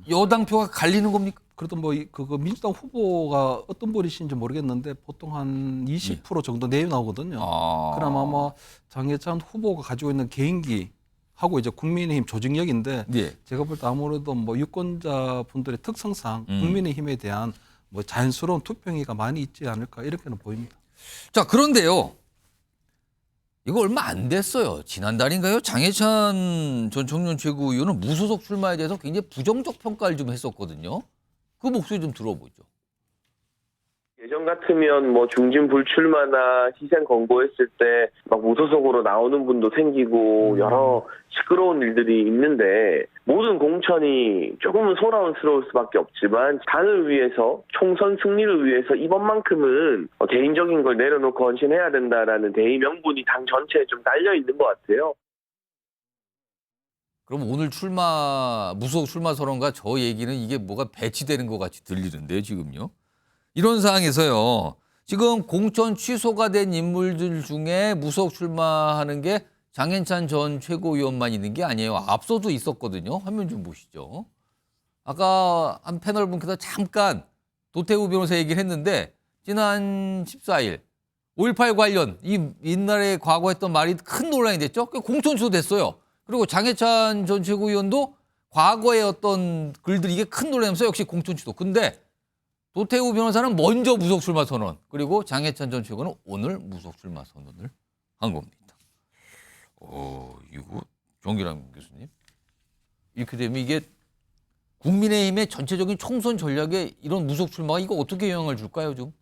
여당 표가 갈리는 겁니까?
그래도 뭐 그거 민주당 후보가 어떤 분이신지 모르겠는데 보통 한 20% 정도 내외 나오거든요. 그럼 아마 장해찬 후보가 가지고 있는 개인기 하고 이제 국민의힘 조직력인데 제가 볼 때 아무래도 뭐 유권자 분들의 특성상 국민의힘에 대한 뭐 자연스러운 투표행위가 많이 있지 않을까 이렇게는 보입니다.
자, 그런데요. 이거 얼마 안 됐어요. 지난달인가요? 장해찬 전 청년 최고위원은 무소속 출마에 대해서 굉장히 부정적 평가를 좀 했었거든요. 그 목소리 좀 들어보죠.
예전 같으면 뭐 중진 불출마나 희생 권고했을 때 막 무소속으로 나오는 분도 생기고 여러 시끄러운 일들이 있는데 모든 공천이 조금은 소란스러울 수밖에 없지만 당을 위해서 총선 승리를 위해서 이번만큼은 개인적인 걸 내려놓고 헌신해야 된다라는 대의 명분이 당 전체에 좀 딸려 있는 것 같아요.
그럼 오늘 무소속 출마 선언과 저 얘기는 이게 뭐가 배치되는 것 같이 들리는데요, 지금요. 이런 상황에서요. 지금 공천 취소가 된 인물들 중에 무소속 출마하는 게 장해찬 전 최고위원만 있는 게 아니에요. 앞서도 있었거든요. 화면 좀 보시죠. 아까 한 패널 분께서 잠깐 도태우 변호사 얘기를 했는데 지난 14일 5.18 관련 이 옛날에 과거했던 말이 큰 논란이 됐죠. 공천 취소됐어요. 그리고 장해찬 전 최고위원도 과거의 어떤 글들이 이게 큰 논란이면서 역시 공천 취소. 근데 도태우 변호사는 먼저 무소속 출마 선언, 그리고 장해찬 전 최고는 오늘 무소속 출마 선언을 한 겁니다. 이거 정기람 교수님. 이렇게 되면 이게 국민의힘의 전체적인 총선 전략에 이런 무소속 출마가 이거 어떻게 영향을 줄까요, 좀?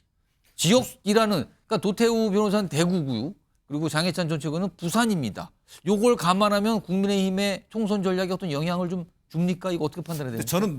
지역이라는, 그러니까 그러니까 도태우 변호사는 대구고요. 그리고 장해찬 전 최고는 부산입니다. 요걸 감안하면 국민의힘의 총선 전략에 어떤 영향을 좀 줍니까? 이거 어떻게 판단해야 됩니까?
저는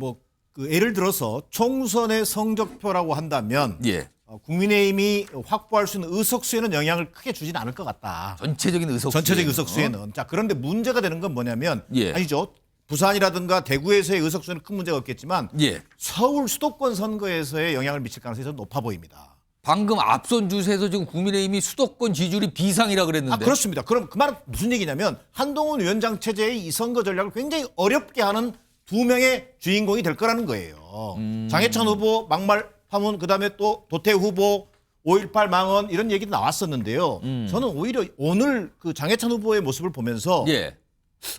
그 예를 들어서 총선의 성적표라고 한다면
예.
국민의힘이 확보할 수 있는 의석수에는 영향을 크게 주진 않을 것 같다.
전체적인
의석수에는. 자, 그런데 문제가 되는 건 뭐냐면
예.
아니죠. 부산이라든가 대구에서의 의석수는 큰 문제가 없겠지만
예.
서울 수도권 선거에서의 영향을 미칠 가능성이 좀 높아 보입니다.
방금 앞선 주세에서 지금 국민의힘이 수도권 지지율이 비상이라 그랬는데.
그렇습니다. 그럼 그 말은 무슨 얘기냐면 한동훈 위원장 체제의 이 선거 전략을 굉장히 어렵게 하는 두 명의 주인공이 될 거라는 거예요. 장해찬 후보 막말 파문, 그다음에 또 도태우 후보 5.18 망언 이런 얘기도 나왔었는데요. 저는 오히려 오늘 그 장해찬 후보의 모습을 보면서
예.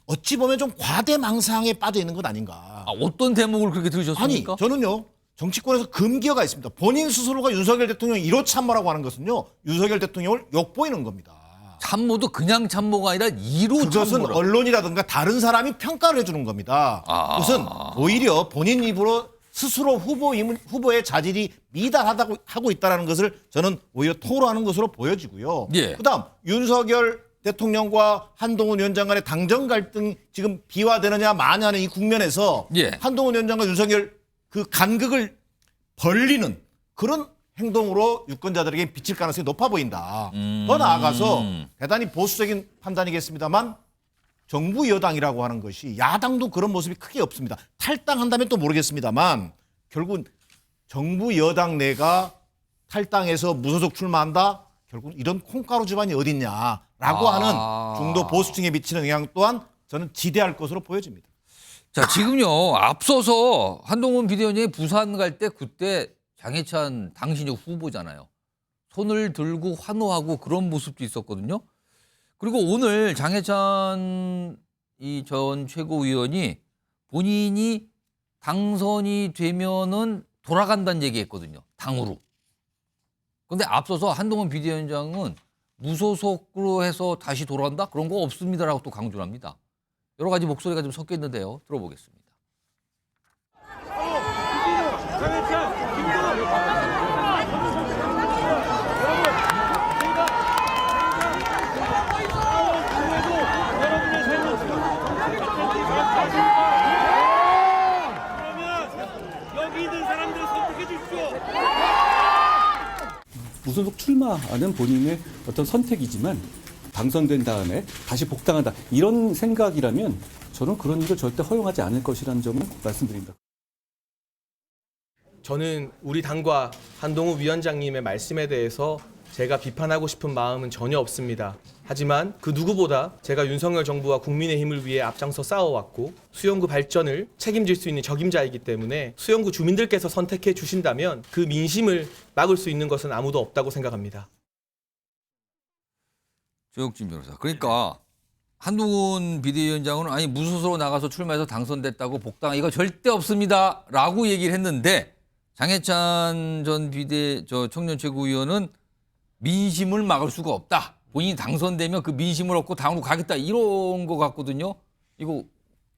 어찌 보면 좀 과대망상에 빠져 있는 것 아닌가.
어떤 대목을 그렇게 들으셨습니까?
아니, 저는요. 정치권에서 금기어가 있습니다. 본인 스스로가 윤석열 대통령 1호 참모라고 하는 것은요. 윤석열 대통령을 욕보이는 겁니다.
참모도 그냥 참모가 아니라 1호
그것은
참모라.
언론이라든가 다른 사람이 평가를 해주는 겁니다. 그것은 오히려 본인 입으로 스스로 후보의 자질이 미달하다고 하고 있다는 것을 저는 오히려 토로하는 것으로 보여지고요.
예.
그다음 윤석열 대통령과 한동훈 위원장 간의 당정 갈등 지금 비화되느냐 마냐는 이 국면에서
예.
한동훈 위원장과 윤석열 그 간극을 벌리는 그런 행동으로 유권자들에게 비칠 가능성이 높아 보인다. 더 나아가서 대단히 보수적인 판단이겠습니다만 정부 여당이라고 하는 것이 야당도 그런 모습이 크게 없습니다. 탈당한다면 또 모르겠습니다만 결국은 정부 여당 내가 탈당해서 무소속 출마한다. 결국은 이런 콩가루 집안이 어딨냐라고 하는 중도 보수층에 미치는 영향 또한 저는 지대할 것으로 보여집니다.
자, 지금요. 앞서서 한동훈 비대위원장이 부산 갈 때 그때 장해찬 당신이 후보잖아요. 손을 들고 환호하고 그런 모습도 있었거든요. 그리고 오늘 장해찬 전 최고위원이 본인이 당선이 되면은 돌아간다는 얘기했거든요. 당으로. 그런데 앞서서 한동훈 비대위원장은 무소속으로 해서 다시 돌아간다? 그런 거 없습니다라고 또 강조를 합니다. 여러 가지 목소리가 좀 섞여 있는데요. 들어보겠습니다.
무소속 출마하는 본인의 어떤 선택이지만 당선된 다음에 다시 복당한다. 이런 생각이라면 저는 그런 일을 절대 허용하지 않을 것이라는 점을 말씀드립니다.
저는 우리 당과 한동훈 위원장님의 말씀에 대해서 제가 비판하고 싶은 마음은 전혀 없습니다. 하지만 그 누구보다 제가 윤석열 정부와 국민의힘을 위해 앞장서 싸워왔고 수용구 발전을 책임질 수 있는 적임자이기 때문에 수용구 주민들께서 선택해 주신다면 그 민심을 막을 수 있는 것은 아무도 없다고 생각합니다.
조혁진 변호사. 그러니까 한동훈 비대위원장은 아니 무소속으로 나가서 출마해서 당선됐다고 복당 이거 절대 없습니다라고 얘기를 했는데 장해찬 전 청년 최고위원은 민심을 막을 수가 없다. 본인이 당선되면 그 민심을 얻고 당으로 가겠다 이런 거 같거든요. 이거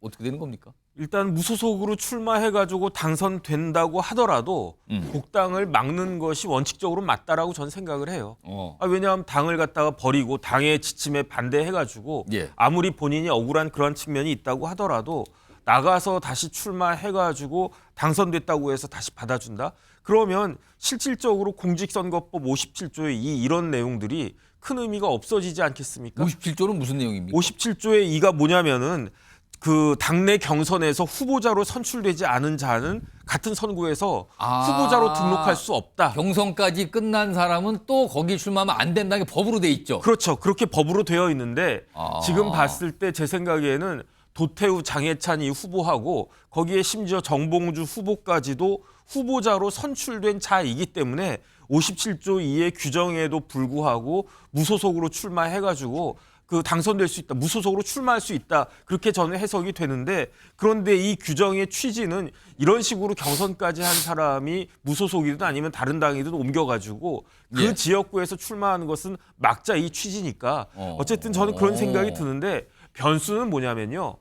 어떻게 되는 겁니까?
일단 무소속으로 출마해가지고 당선된다고 하더라도 복당을 막는 것이 원칙적으로 맞다라고 저는 생각을 해요. 왜냐하면 당을 갖다가 버리고 당의 지침에 반대해가지고 아무리 본인이 억울한 그런 측면이 있다고 하더라도 나가서 다시 출마해가지고 당선됐다고 해서 다시 받아준다? 그러면 실질적으로 공직선거법 57조의 이런 내용들이 큰 의미가 없어지지 않겠습니까?
57조는 무슨 내용입니까?
57조의 2가 뭐냐면은 그 당내 경선에서 후보자로 선출되지 않은 자는 같은 선거에서 후보자로 등록할 수 없다.
경선까지 끝난 사람은 또 거기 출마하면 안 된다는 게 법으로 돼 있죠.
그렇죠. 그렇게 법으로 되어 있는데 지금 봤을 때 제 생각에는 도태우 장해찬이 후보하고 거기에 심지어 정봉주 후보까지도 후보자로 선출된 자이기 때문에 57조 2의 규정에도 불구하고 무소속으로 출마해가지고 그 당선될 수 있다. 무소속으로 출마할 수 있다. 그렇게 저는 해석이 되는데 그런데 이 규정의 취지는 이런 식으로 경선까지 한 사람이 무소속이든 아니면 다른 당이든 옮겨가지고 그 지역구에서 출마하는 것은 막자 이 취지니까 어쨌든 저는 그런 생각이 드는데 변수는 뭐냐면요.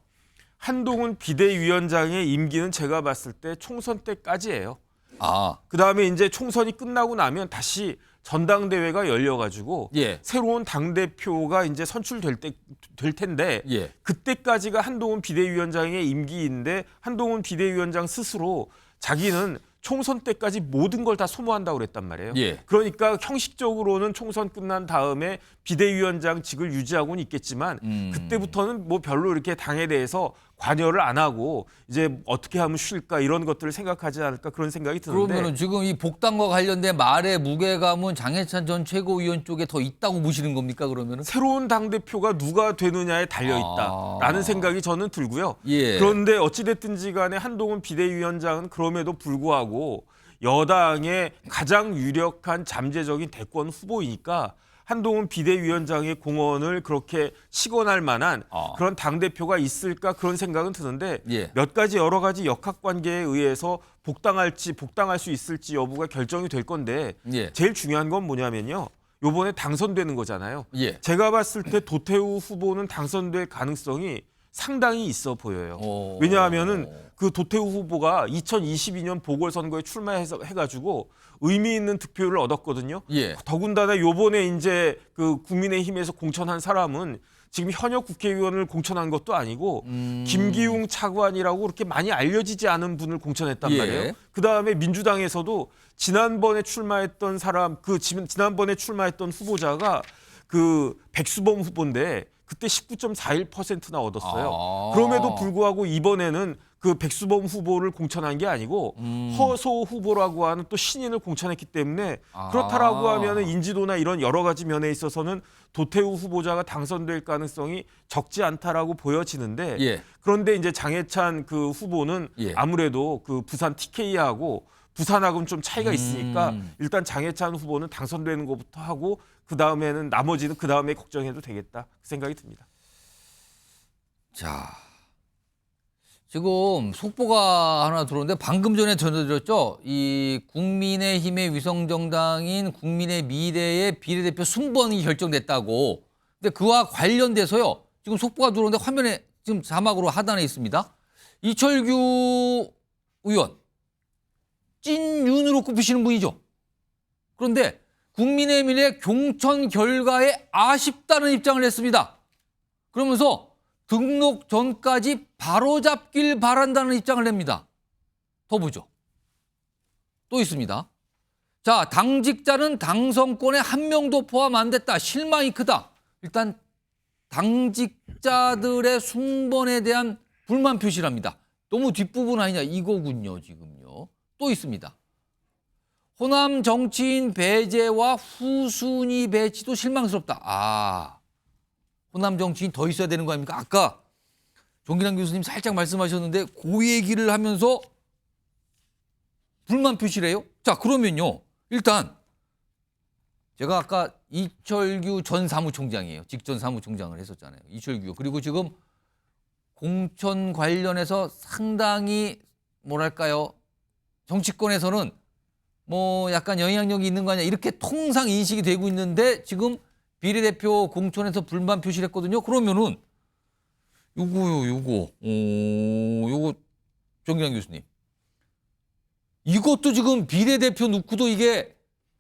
한동훈 비대위원장의 임기는 제가 봤을 때 총선 때까지예요. 그다음에 이제 총선이 끝나고 나면 다시 전당대회가 열려가지고
예.
새로운 당대표가 이제 선출될 될 텐데
예.
그때까지가 한동훈 비대위원장의 임기인데 한동훈 비대위원장 스스로 자기는 총선 때까지 모든 걸 다 소모한다고 그랬단 말이에요.
예.
그러니까 형식적으로는 총선 끝난 다음에 비대위원장직을 유지하고는 있겠지만 그때부터는 뭐 별로 이렇게 당에 대해서 관여를 안 하고 이제 어떻게 하면 쉴까 이런 것들을 생각하지 않을까 그런 생각이 드는데
그러면은 지금 이 복당과 관련된 말의 무게감은 장해찬 전 최고위원 쪽에 더 있다고 보시는 겁니까 그러면은?
새로운 당대표가 누가 되느냐에 달려있다라는 생각이 저는 들고요.
예.
그런데 어찌됐든지 간에 한동훈 비대위원장은 그럼에도 불구하고 여당의 가장 유력한 잠재적인 대권 후보이니까 한동훈 비대위원장의 공헌을 그렇게 시건할 만한 그런 당대표가 있을까 그런 생각은 드는데
예.
몇 가지 여러 가지 역학관계에 의해서 복당할지 복당할 수 있을지 여부가 결정이 될 건데
예.
제일 중요한 건 뭐냐면요. 요번에 당선되는 거잖아요.
예.
제가 봤을 때 도태우 후보는 당선될 가능성이 상당히 있어 보여요. 왜냐하면은 그 도태우 후보가 2022년 보궐선거에 출마해가지고 의미 있는 득표율을 얻었거든요.
예.
더군다나 요번에 이제 그 국민의힘에서 공천한 사람은 지금 현역 국회의원을 공천한 것도 아니고 김기웅 차관이라고 그렇게 많이 알려지지 않은 분을 공천했단
예.
말이에요. 그다음에 민주당에서도 지난번에 출마했던 사람 지난번에 출마했던 후보자가 그 백수범 후보인데 그때 19.41%나 얻었어요. 그럼에도 불구하고 이번에는 그 백수범 후보를 공천한 게 아니고 허소 후보라고 하는 또 신인을 공천했기 때문에 그렇다라고 하면은 인지도나 이런 여러 가지 면에 있어서는 도태우 후보자가 당선될 가능성이 적지 않다라고 보여지는데
예.
그런데 이제 장해찬 그 후보는
예.
아무래도 그 부산 TK하고 부산하고는 좀 차이가 있으니까 일단 장해찬 후보는 당선되는 것부터 하고 그 다음에는 나머지는 그 다음에 걱정해도 되겠다 그 생각이 듭니다.
자, 지금 속보가 하나 들어오는데 방금 전에 전해드렸죠. 이 국민의힘의 위성정당인 국민의 미래의 비례대표 순번이 결정됐다고. 근데 그와 관련돼서요. 지금 속보가 들어오는데 화면에 지금 자막으로 하단에 있습니다. 이철규 의원. 찐윤으로 꼽히시는 분이죠. 그런데 국민의힘의 공천 결과에 아쉽다는 입장을 냈습니다. 그러면서 등록 전까지 바로잡길 바란다는 입장을 냅니다. 더 보죠. 또 있습니다. 자, 당직자는 당선권에 한 명도 포함 안 됐다. 실망이 크다. 일단 당직자들의 순번에 대한 불만 표시랍니다. 너무 뒷부분 아니냐 이거군요. 지금요. 또 있습니다. 호남 정치인 배제와 후순위 배치도 실망스럽다. 호남 정치인 더 있어야 되는 거 아닙니까? 아까 정기남 교수님 살짝 말씀하셨는데 그 얘기를 하면서 불만 표시를 해요? 자, 그러면요. 일단 제가 아까 이철규 전 사무총장이에요. 직전 사무총장을 했었잖아요. 이철규. 그리고 지금 공천 관련해서 상당히 뭐랄까요. 정치권에서는 뭐 약간 영향력이 있는 거 아니야. 이렇게 통상 인식이 되고 있는데 지금 비례대표 공천에서 불만 표시를 했거든요. 그러면은 요거 정기남 교수님. 이것도 지금 비례대표 놓고도 이게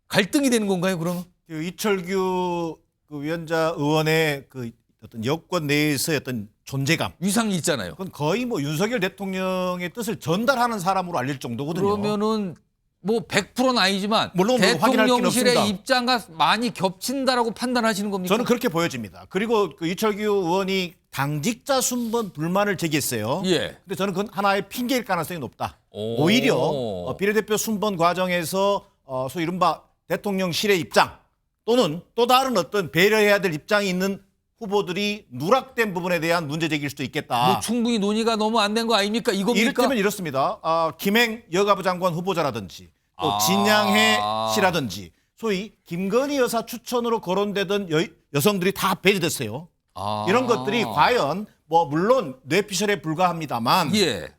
갈등이 되는 건가요, 그러면?
이철규 그 위원자 의원의 그 어떤 여권 내에서의 어떤 존재감,
위상이 있잖아요.
그건 거의 뭐 윤석열 대통령의 뜻을 전달하는 사람으로 알릴 정도거든요.
그러면은 뭐 100%는 아니지만
물론 뭐 확인할 길은
대통령실의
없습니다.
입장과 많이 겹친다라고 판단하시는 겁니까?
저는 그렇게 보여집니다. 그리고 그 이철규 의원이 당직자 순번 불만을 제기했어요.
예.
근데 저는 그건 하나의 핑계일 가능성이 높다. 오히려 비례대표 순번 과정에서 소위 이른바 대통령실의 입장 또는 또 다른 어떤 배려해야 될 입장이 있는 후보들이 누락된 부분에 대한 문제 제기일 수도 있겠다.
뭐 충분히 논의가 너무 안 된 거 아닙니까? 이겁니까?
이를테면 이렇습니다. 김행 여가부 장관 후보자라든지 또 진양혜 씨라든지 소위 김건희 여사 추천으로 거론되던 여성들이 다 배제됐어요. 이런 것들이 과연 뭐 물론 뇌피셜에 불과합니다만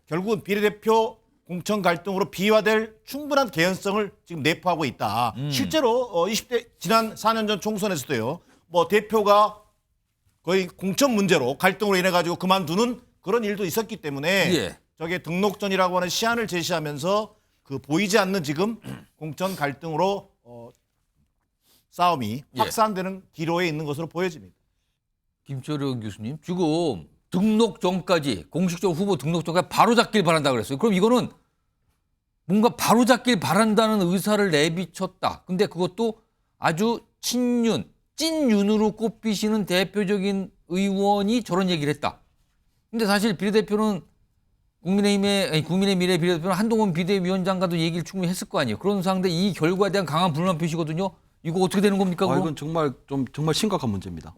결국은 비례대표 공천 갈등으로 비화될 충분한 개연성을 지금 내포하고 있다. 실제로 20대 지난 4년 전 총선에서도요. 뭐 대표가 거의 공천 문제로 갈등으로 인해 가지고 그만두는 그런 일도 있었기 때문에 저게 등록전이라고 하는 시한을 제시하면서 그 보이지 않는 지금 공천 갈등으로 싸움이 확산되는 기로에 있는 것으로 보여집니다.
김철영 교수님, 지금 등록 전까지 공식적으로 후보 등록 전까지 바로잡길 바란다 그랬어요. 그럼 이거는 뭔가 바로잡길 바란다는 의사를 내비쳤다. 근데 그것도 아주 친윤, 찐윤으로 꼽히시는 대표적인 의원이 저런 얘기를 했다. 근데 사실 비례대표는 국민의 미래 비례대표는 한동훈 비대위원장과도 얘기를 충분히 했을 거 아니에요. 그런 상황인데 이 결과에 대한 강한 불만 표시거든요. 이거 어떻게 되는 겁니까? 그럼?
이건 정말 심각한 문제입니다.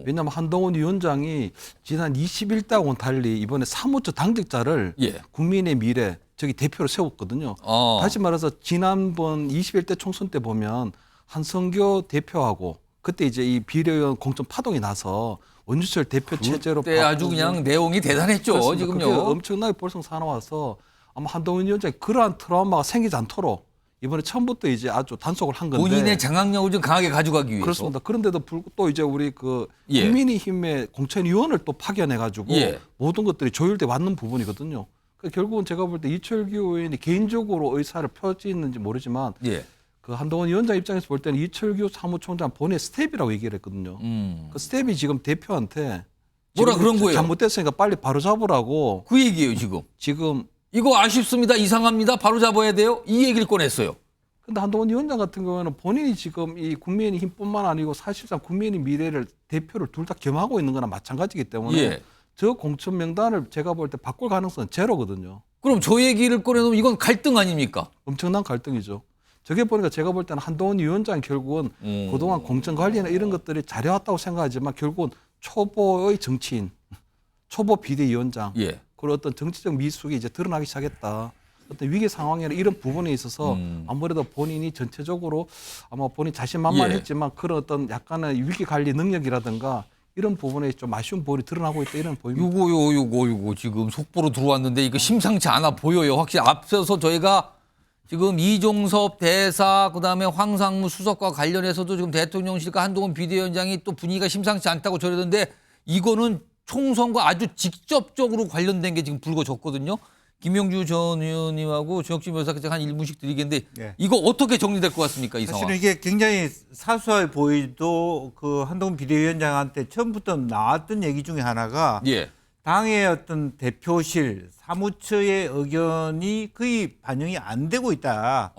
왜냐하면 한동훈 위원장이 지난 21대하고는 달리 이번에 사무처 당직자를 국민의 미래 저기 대표로 세웠거든요. 다시 말해서 지난번 21대 총선 때 보면 한성교 대표하고 그때 이제 이 비례의원 공천 파동이 나서 원주철 대표 체제로
그때 아주 그냥 내용이 대단했죠.
그렇습니다.
지금요.
그게 엄청나게 볼성 사나워서 아마 한동훈 위원장이 그러한 트라우마가 생기지 않도록 이번에 처음부터 이제 아주 단속을 한 건데
본인의 장악력을 좀 강하게 가져가기 위해서.
그렇습니다. 그런데도 불구하고 또 이제 우리 그 국민의힘의 공천위원을 또 파견해가지고 모든 것들이 조율돼 왔는 부분이거든요. 그러니까 결국은 제가 볼 때 이철규 의원이 개인적으로 의사를 펴지는지 모르지만 그 한동훈 위원장 입장에서 볼 때는 이철규 사무총장 본인의 스텝이라고 얘기를 했거든요. 그 스텝이 지금 대표한테
뭐라 그런 거예요?
잘못됐으니까 빨리 바로 잡으라고.
그 얘기예요 지금. 이거 아쉽습니다. 이상합니다. 바로 잡아야 돼요. 이 얘기를 꺼냈어요.
근데 한동훈 위원장 같은 경우에는 본인이 지금 이 국민의힘뿐만 아니고 사실상 국민의 미래를 대표를 둘 다 겸하고 있는 거나 마찬가지이기 때문에 저 공천 명단을 제가 볼 때 바꿀 가능성은 제로거든요.
그럼 저 얘기를 꺼내놓으면 이건 갈등 아닙니까?
엄청난 갈등이죠. 저게 보니까 제가 볼 때는 한동훈 위원장 결국은 그동안 공천 관리나 이런 것들이 잘해왔다고 생각하지만 결국은 초보의 정치인, 초보 비대위원장 그런 어떤 정치적 미숙이 이제 드러나기 시작했다. 어떤 위기 상황이나 이런 부분에 있어서 아무래도 본인이 전체적으로 아마 본인 자신만만했지만 그런 어떤 약간의 위기 관리 능력이라든가 이런 부분에 좀 아쉬운 부분이 드러나고 있다 이런 보입니다.
요거 지금 속보로 들어왔는데 이거 심상치 않아 보여요. 확실히 앞서서 저희가 지금 이종섭 대사 그다음에 황상무 수석과 관련해서도 지금 대통령실과 한동훈 비대위원장이 또 분위기가 심상치 않다고 저러던데 이거는 총선과 아주 직접적으로 관련된 게 지금 불거졌거든요. 김영주 전 의원님하고 조혁진 변호사께 한 1분씩 드리겠는데 이거 어떻게 정리될 것 같습니까? 이 상황.
사실은 이게 굉장히 사소해 보이도 그 한동훈 비대위원장한테 처음부터 나왔던 얘기 중에 하나가 당의 어떤 대표실 사무처의 의견이 거의 반영이 안 되고 있다.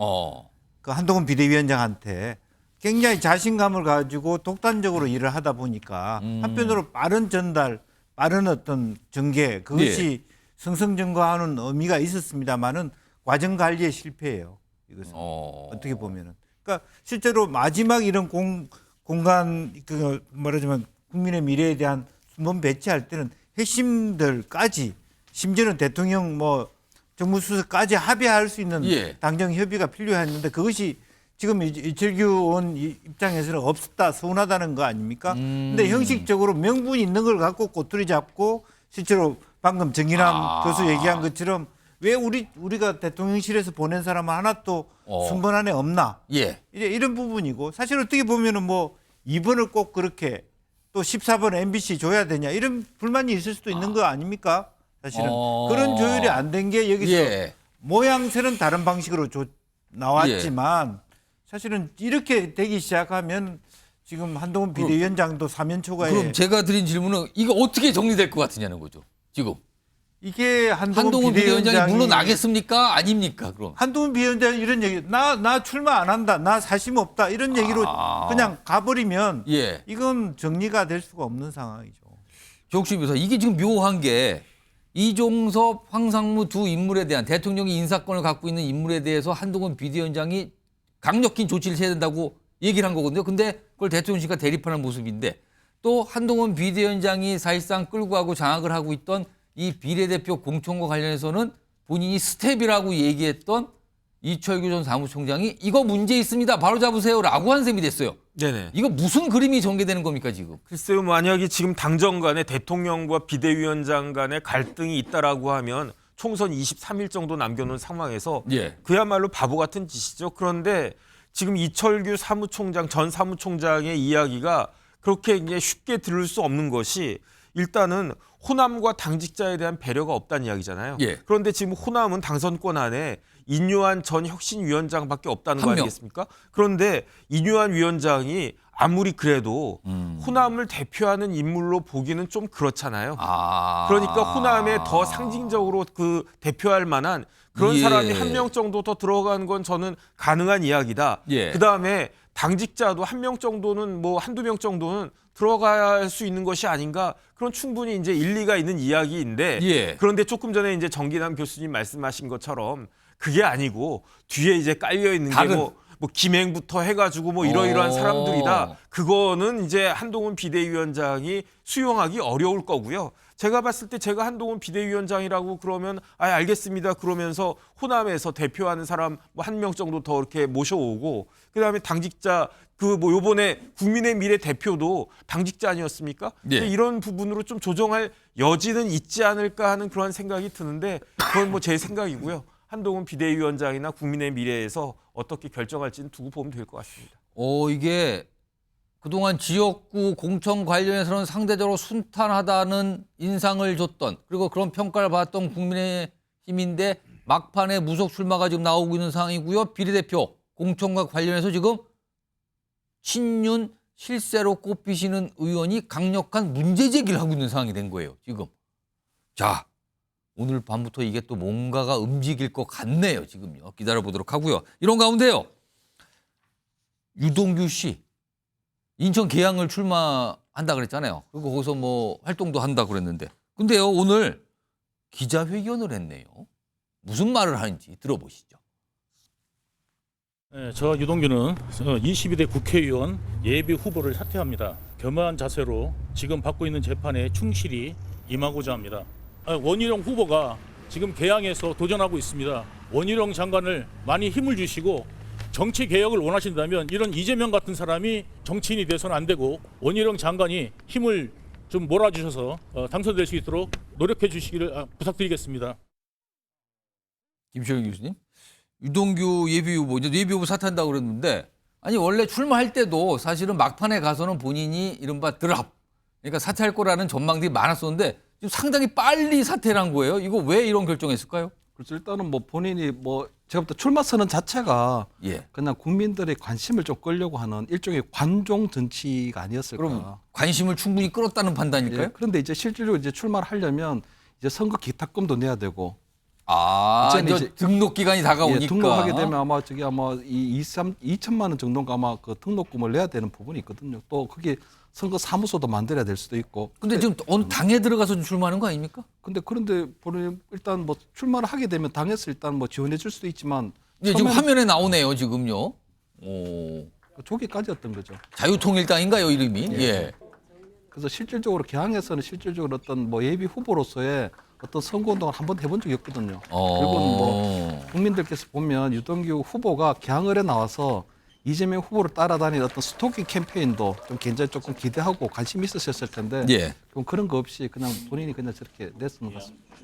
그 한동훈 비대위원장한테 굉장히 자신감을 가지고 독단적으로 일을 하다 보니까 한편으로 빠른 전달, 빠른 어떤 전개 그것이 승승장구하는 의미가 있었습니다만은 과정 관리에 실패해요. 이것은 어떻게 보면은. 그러니까 실제로 마지막 이런 공간 그 말하자면 국민의 미래에 대한 순번 배치할 때는 핵심들까지 심지어는 대통령 뭐 정무수석까지 합의할 수 있는 당정 협의가 필요했는데 그것이 지금 이철규 의원 입장에서는 없었다, 서운하다는 거 아닙니까? 근데 형식적으로 명분이 있는 걸 갖고 꼬투리 잡고 실제로 방금 정의남 교수 얘기한 것처럼 왜 우리가 대통령실에서 보낸 사람 하나 또 순번 안에 없나? 이제 이런 부분이고 사실 어떻게 보면은 뭐 2번을 꼭 그렇게 또 14번 MBC 줘야 되냐 이런 불만이 있을 수도 있는 거 아닙니까? 사실은 그런 조율이 안 된 게 여기서 모양새는 다른 방식으로 나왔지만 사실은 이렇게 되기 시작하면 지금 한동훈 비대위원장도 사면 초과에
그럼 제가 드린 질문은 이거 어떻게 정리될 것 같으냐는 거죠. 지금
이게
한동훈 비대위원장이 물러나겠습니까? 아닙니까? 그럼
한동훈 비대위원장이 이런 얘기 나 출마 안 한다. 나 사심 없다. 이런 얘기로 그냥 가버리면 이건 정리가 될 수가 없는 상황이죠.
조혁신 변호사 이게 지금 묘한 게 이종섭, 황상무 두 인물에 대한 대통령이 인사권을 갖고 있는 인물에 대해서 한동훈 비대위원장이 강력히 조치를 해야 된다고 얘기를 한 거거든요. 근데 그걸 대통령실과 대립하는 모습인데 또 한동훈 비대위원장이 사실상 끌고 가고 장악을 하고 있던 이 비례대표 공천과 관련해서는 본인이 스텝이라고 얘기했던 이철규 전 사무총장이 이거 문제 있습니다. 바로 잡으세요라고 한 셈이 됐어요.
네네.
이거 무슨 그림이 전개되는 겁니까 지금?
글쎄요. 만약에 지금 당정 간에 대통령과 비대위원장 간에 갈등이 있다라고 하면 총선 23일 정도 남겨놓은 상황에서 그야말로 바보 같은 짓이죠. 그런데 지금 이철규 사무총장 전 사무총장의 이야기가 그렇게 이제 쉽게 들을 수 없는 것이 일단은 호남과 당직자에 대한 배려가 없다는 이야기잖아요. 그런데 지금 호남은 당선권 안에 인요한 전 혁신위원장밖에 없다는 거
한 명.
아니겠습니까? 그런데 인요한 위원장이 아무리 그래도 호남을 대표하는 인물로 보기는 좀 그렇잖아요. 그러니까 호남에 더 상징적으로 그 대표할 만한 그런
예.
사람이 한 명 정도 더 들어가는 건 저는 가능한 이야기다.
예.
그다음에 당직자도 한 명 정도는 뭐 한두 명 정도는 들어갈 수 있는 것이 아닌가. 그런 충분히 이제 일리가 있는 이야기인데
예.
그런데 조금 전에 이제 정기남 교수님 말씀하신 것처럼 그게 아니고 뒤에 이제 깔려 있는 게 뭐 김행부터 해가지고 뭐 이러이러한 사람들이다. 그거는 이제 한동훈 비대위원장이 수용하기 어려울 거고요. 제가 봤을 때 제가 한동훈 비대위원장이라고 그러면 알겠습니다. 그러면서 호남에서 대표하는 사람 뭐 한 명 정도 더 이렇게 모셔오고 그다음에 당직자 그 뭐 요번에 국민의 미래 대표도 당직자 아니었습니까?
예.
이런 부분으로 좀 조정할 여지는 있지 않을까 하는 그런 생각이 드는데 그건 뭐 제 생각이고요. 한동훈 비대위원장이나 국민의 미래에서 어떻게 결정할지는 두고 보면 될 것 같습니다.
이게 그동안 지역구 공천 관련해서는 상대적으로 순탄하다는 인상을 줬던 그리고 그런 평가를 받았던 국민의힘인데 막판에 무속 출마가 지금 나오고 있는 상황이고요. 비례대표 공천과 관련해서 지금 친윤 실세로 꼽히시는 의원이 강력한 문제 제기를 하고 있는 상황이 된 거예요. 지금. 자, 오늘 밤부터 이게 또 뭔가가 움직일 것 같네요. 지금요. 기다려보도록 하고요. 이런 가운데요. 유동규 씨. 인천 계양을 출마한다 그랬잖아요. 그리고 거기서 뭐 활동도 한다 그랬는데. 근데요, 오늘 기자회견을 했네요. 무슨 말을 하는지 들어보시죠.
네, 저 유동규는 22대 국회의원 예비 후보를 사퇴합니다. 겸허한 자세로 지금 받고 있는 재판에 충실히 임하고자 합니다. 원희룡 후보가 지금 계양에서 도전하고 있습니다. 원희룡 장관을 많이 힘을 주시고 정치 개혁을 원하신다면 이런 이재명 같은 사람이 정치인이 돼서는 안 되고 원희룡 장관이 힘을 좀 몰아주셔서 당선될 수 있도록 노력해 주시기를 부탁드리겠습니다.
김시영 교수님, 유동규 예비후보, 이제 예비후보 사퇴한다고 그랬는데 아니 원래 출마할 때도 사실은 막판에 가서는 본인이 이른바 드랍, 그러니까 사퇴할 거라는 전망들이 많았었는데 지금 상당히 빨리 사퇴를 한 거예요. 이거 왜 이런 결정했을까요?
그렇죠. 일단은 뭐 본인이 뭐 제가 볼 때 출마 선언 자체가
예.
그냥 국민들의 관심을 좀 끌려고 하는 일종의 관종 정치가 아니었을까.
그럼 관심을 충분히 끌었다는 판단일까요?
예. 그런데 이제 실질적으로 이제 출마를 하려면 이제 선거 기탁금도 내야 되고.
이제 등록 기간이 다가오니까.
예, 등록하게 되면 아마 이 2천만 원 정도가 아마 그 등록금을 내야 되는 부분이 있거든요. 또 그게 선거 사무소도 만들어야 될 수도 있고.
근데 지금 어느 당에 들어가서 출마하는 거 아닙니까?
그런데 본인 일단 뭐 출마를 하게 되면 당에서 일단 뭐 지원해 줄 수도 있지만.
예, 지금 화면에 나오네요, 지금요.
조기까지였던 거죠.
자유통일당인가요, 이름이? 예.
그래서 실질적으로 개항에서는 실질적으로 어떤 뭐 예비 후보로서의 어떤 선거운동을 한번 해본 적이 없거든요. 그리고 뭐 국민들께서 보면 유동규 후보가 개항을에 나와서 이재명 후보를 따라다니는 어떤 스토킹 캠페인도 좀 굉장히 조금 기대하고 관심 있으셨을 텐데
예.
그럼 그런 거 없이 그냥 본인이 그냥 저렇게 냈는 것 같습니다.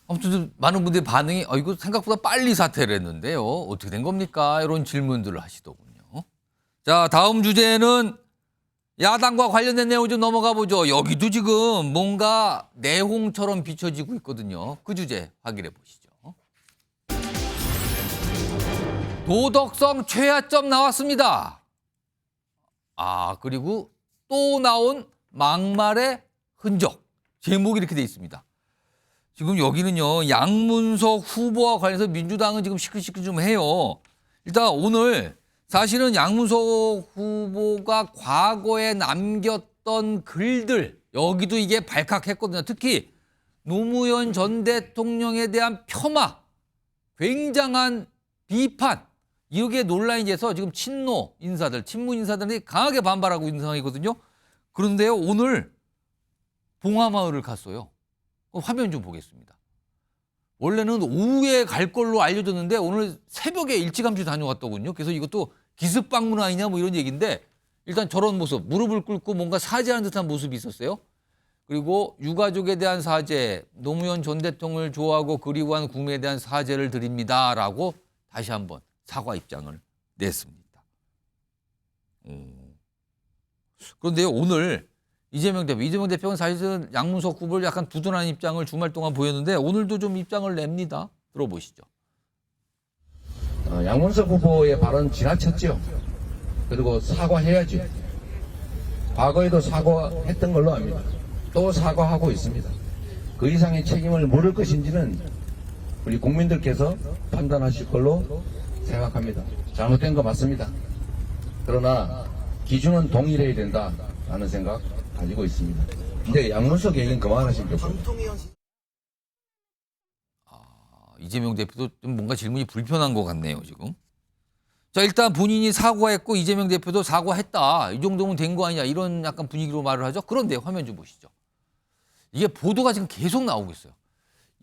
아무튼 많은 분들의 반응이 이거 생각보다 빨리 사퇴를 했는데요. 어떻게 된 겁니까? 이런 질문들을 하시더군요. 자, 다음 주제는 야당과 관련된 내용 좀 넘어가 보죠. 여기도 지금 뭔가 내홍처럼 비춰지고 있거든요. 그 주제 확인해 보시죠. 도덕성 최하점 나왔습니다. 그리고 또 나온 막말의 흔적. 제목이 이렇게 돼 있습니다. 지금 여기는요, 양문석 후보와 관련해서 민주당은 지금 시끌시끌 좀 해요. 일단 오늘 사실은 양문석 후보가 과거에 남겼던 글들, 여기도 이게 발칵했거든요. 특히 노무현 전 대통령에 대한 폄하, 굉장한 비판, 이게 논란이 돼서 지금 친노 인사들, 친문 인사들이 강하게 반발하고 있는 상황이거든요. 그런데요, 오늘 봉하마을을 갔어요. 화면 좀 보겠습니다. 원래는 오후에 갈 걸로 알려졌는데 오늘 새벽에 일찌감치 다녀왔더군요. 그래서 이것도 기습 방문 아니냐 뭐 이런 얘기인데 일단 저런 모습, 무릎을 꿇고 뭔가 사죄하는 듯한 모습이 있었어요. 그리고 유가족에 대한 사죄, 노무현 전 대통령을 좋아하고 그리워하는 국민에 대한 사죄를 드립니다라고 다시 한번 사과 입장을 냈습니다. 그런데요, 오늘 이재명 대표는 사실은 양문석 후보를 약간 두둔하는 입장을 주말 동안 보였는데 오늘도 좀 입장을 냅니다. 들어보시죠.
양문석 후보의 발언 지나쳤죠. 그리고 사과해야죠. 과거에도 사과했던 걸로 압니다. 또 사과하고 있습니다. 그 이상의 책임을 물을 것인지는 우리 국민들께서 판단하실 걸로 생각합니다. 잘못된 거 맞습니다. 그러나 기준은 동일해야 된다라는 생각 가지고 있습니다. 근데 양문석 얘기는 그만하시면 좋겠습니다.
이재명 대표도 좀 뭔가 질문이 불편한 것 같네요, 지금. 자, 일단 본인이 사과했고 이재명 대표도 사과했다. 이 정도면 된 거 아니냐. 이런 약간 분위기로 말을 하죠. 그런데 화면 좀 보시죠. 이게 보도가 지금 계속 나오고 있어요.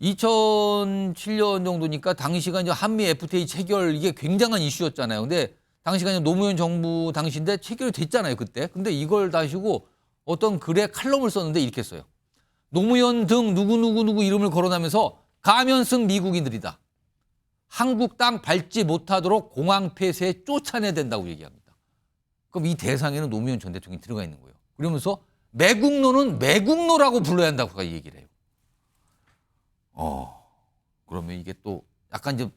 2007년 정도니까 당시가 이제 한미 FTA 체결 이게 굉장한 이슈였잖아요. 근데 당시가 이제 노무현 정부 당시인데 체결이 됐잖아요, 그때. 근데 이걸 다시고 어떤 글에 칼럼을 썼는데 이렇게 써요. 노무현 등 누구누구 이름을 거론하면서 가면 쓴 미국인들이다. 한국 땅 밟지 못하도록 공항 폐쇄에 쫓아내야 된다고 얘기합니다. 그럼 이 대상에는 노무현 전 대통령이 들어가 있는 거예요. 그러면서 매국노는 매국노라고 불러야 한다고 얘기를 해요. 그러면 이게 또 약간 좀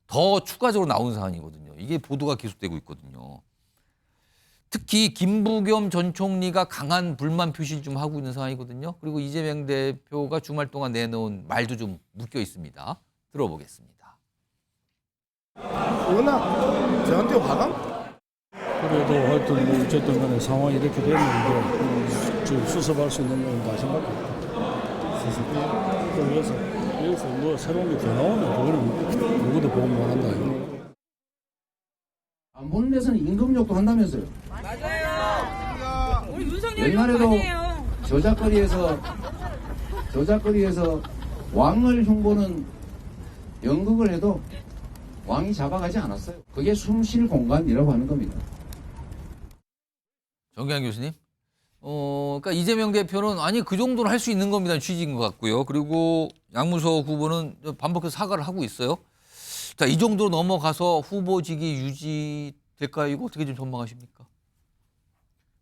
더 추가적으로 나온 사안이거든요. 이게 보도가 계속되고 있거든요. 특히 김부겸 전 총리가 강한 불만 표시를 좀 하고 있는 상황이거든요. 그리고 이재명 대표가 주말 동안 내놓은 말도 좀 묶여 있습니다. 들어보겠습니다.
워낙 저한테 화가
그래도 하여튼 뭐 어쨌든 간에 상황이 이렇게 됐는데 좀 수습할 수 있는 건가 생각합니다. 수습. 그래서 뭐 새로운 게 더 나오면 그거는 누구도 보고 못 한다.
안 보는 데서는 임금욕도 한다면서요.
맞아요. 우리 윤석열이
옛날에도
아니에요.
저작거리에서 왕을 흉보는 연극을 해도 왕이 잡아가지 않았어요. 그게 숨 쉴 공간이라고 하는 겁니다.
정기환 교수님. 그러니까 이재명 대표는 아니 그 정도는 할 수 있는 겁니다. 취지인 것 같고요. 그리고 양문석 후보는 반복해서 사과를 하고 있어요. 자, 이 정도로 넘어가서 후보직이 유지될까요? 이거 어떻게 좀 전망하십니까?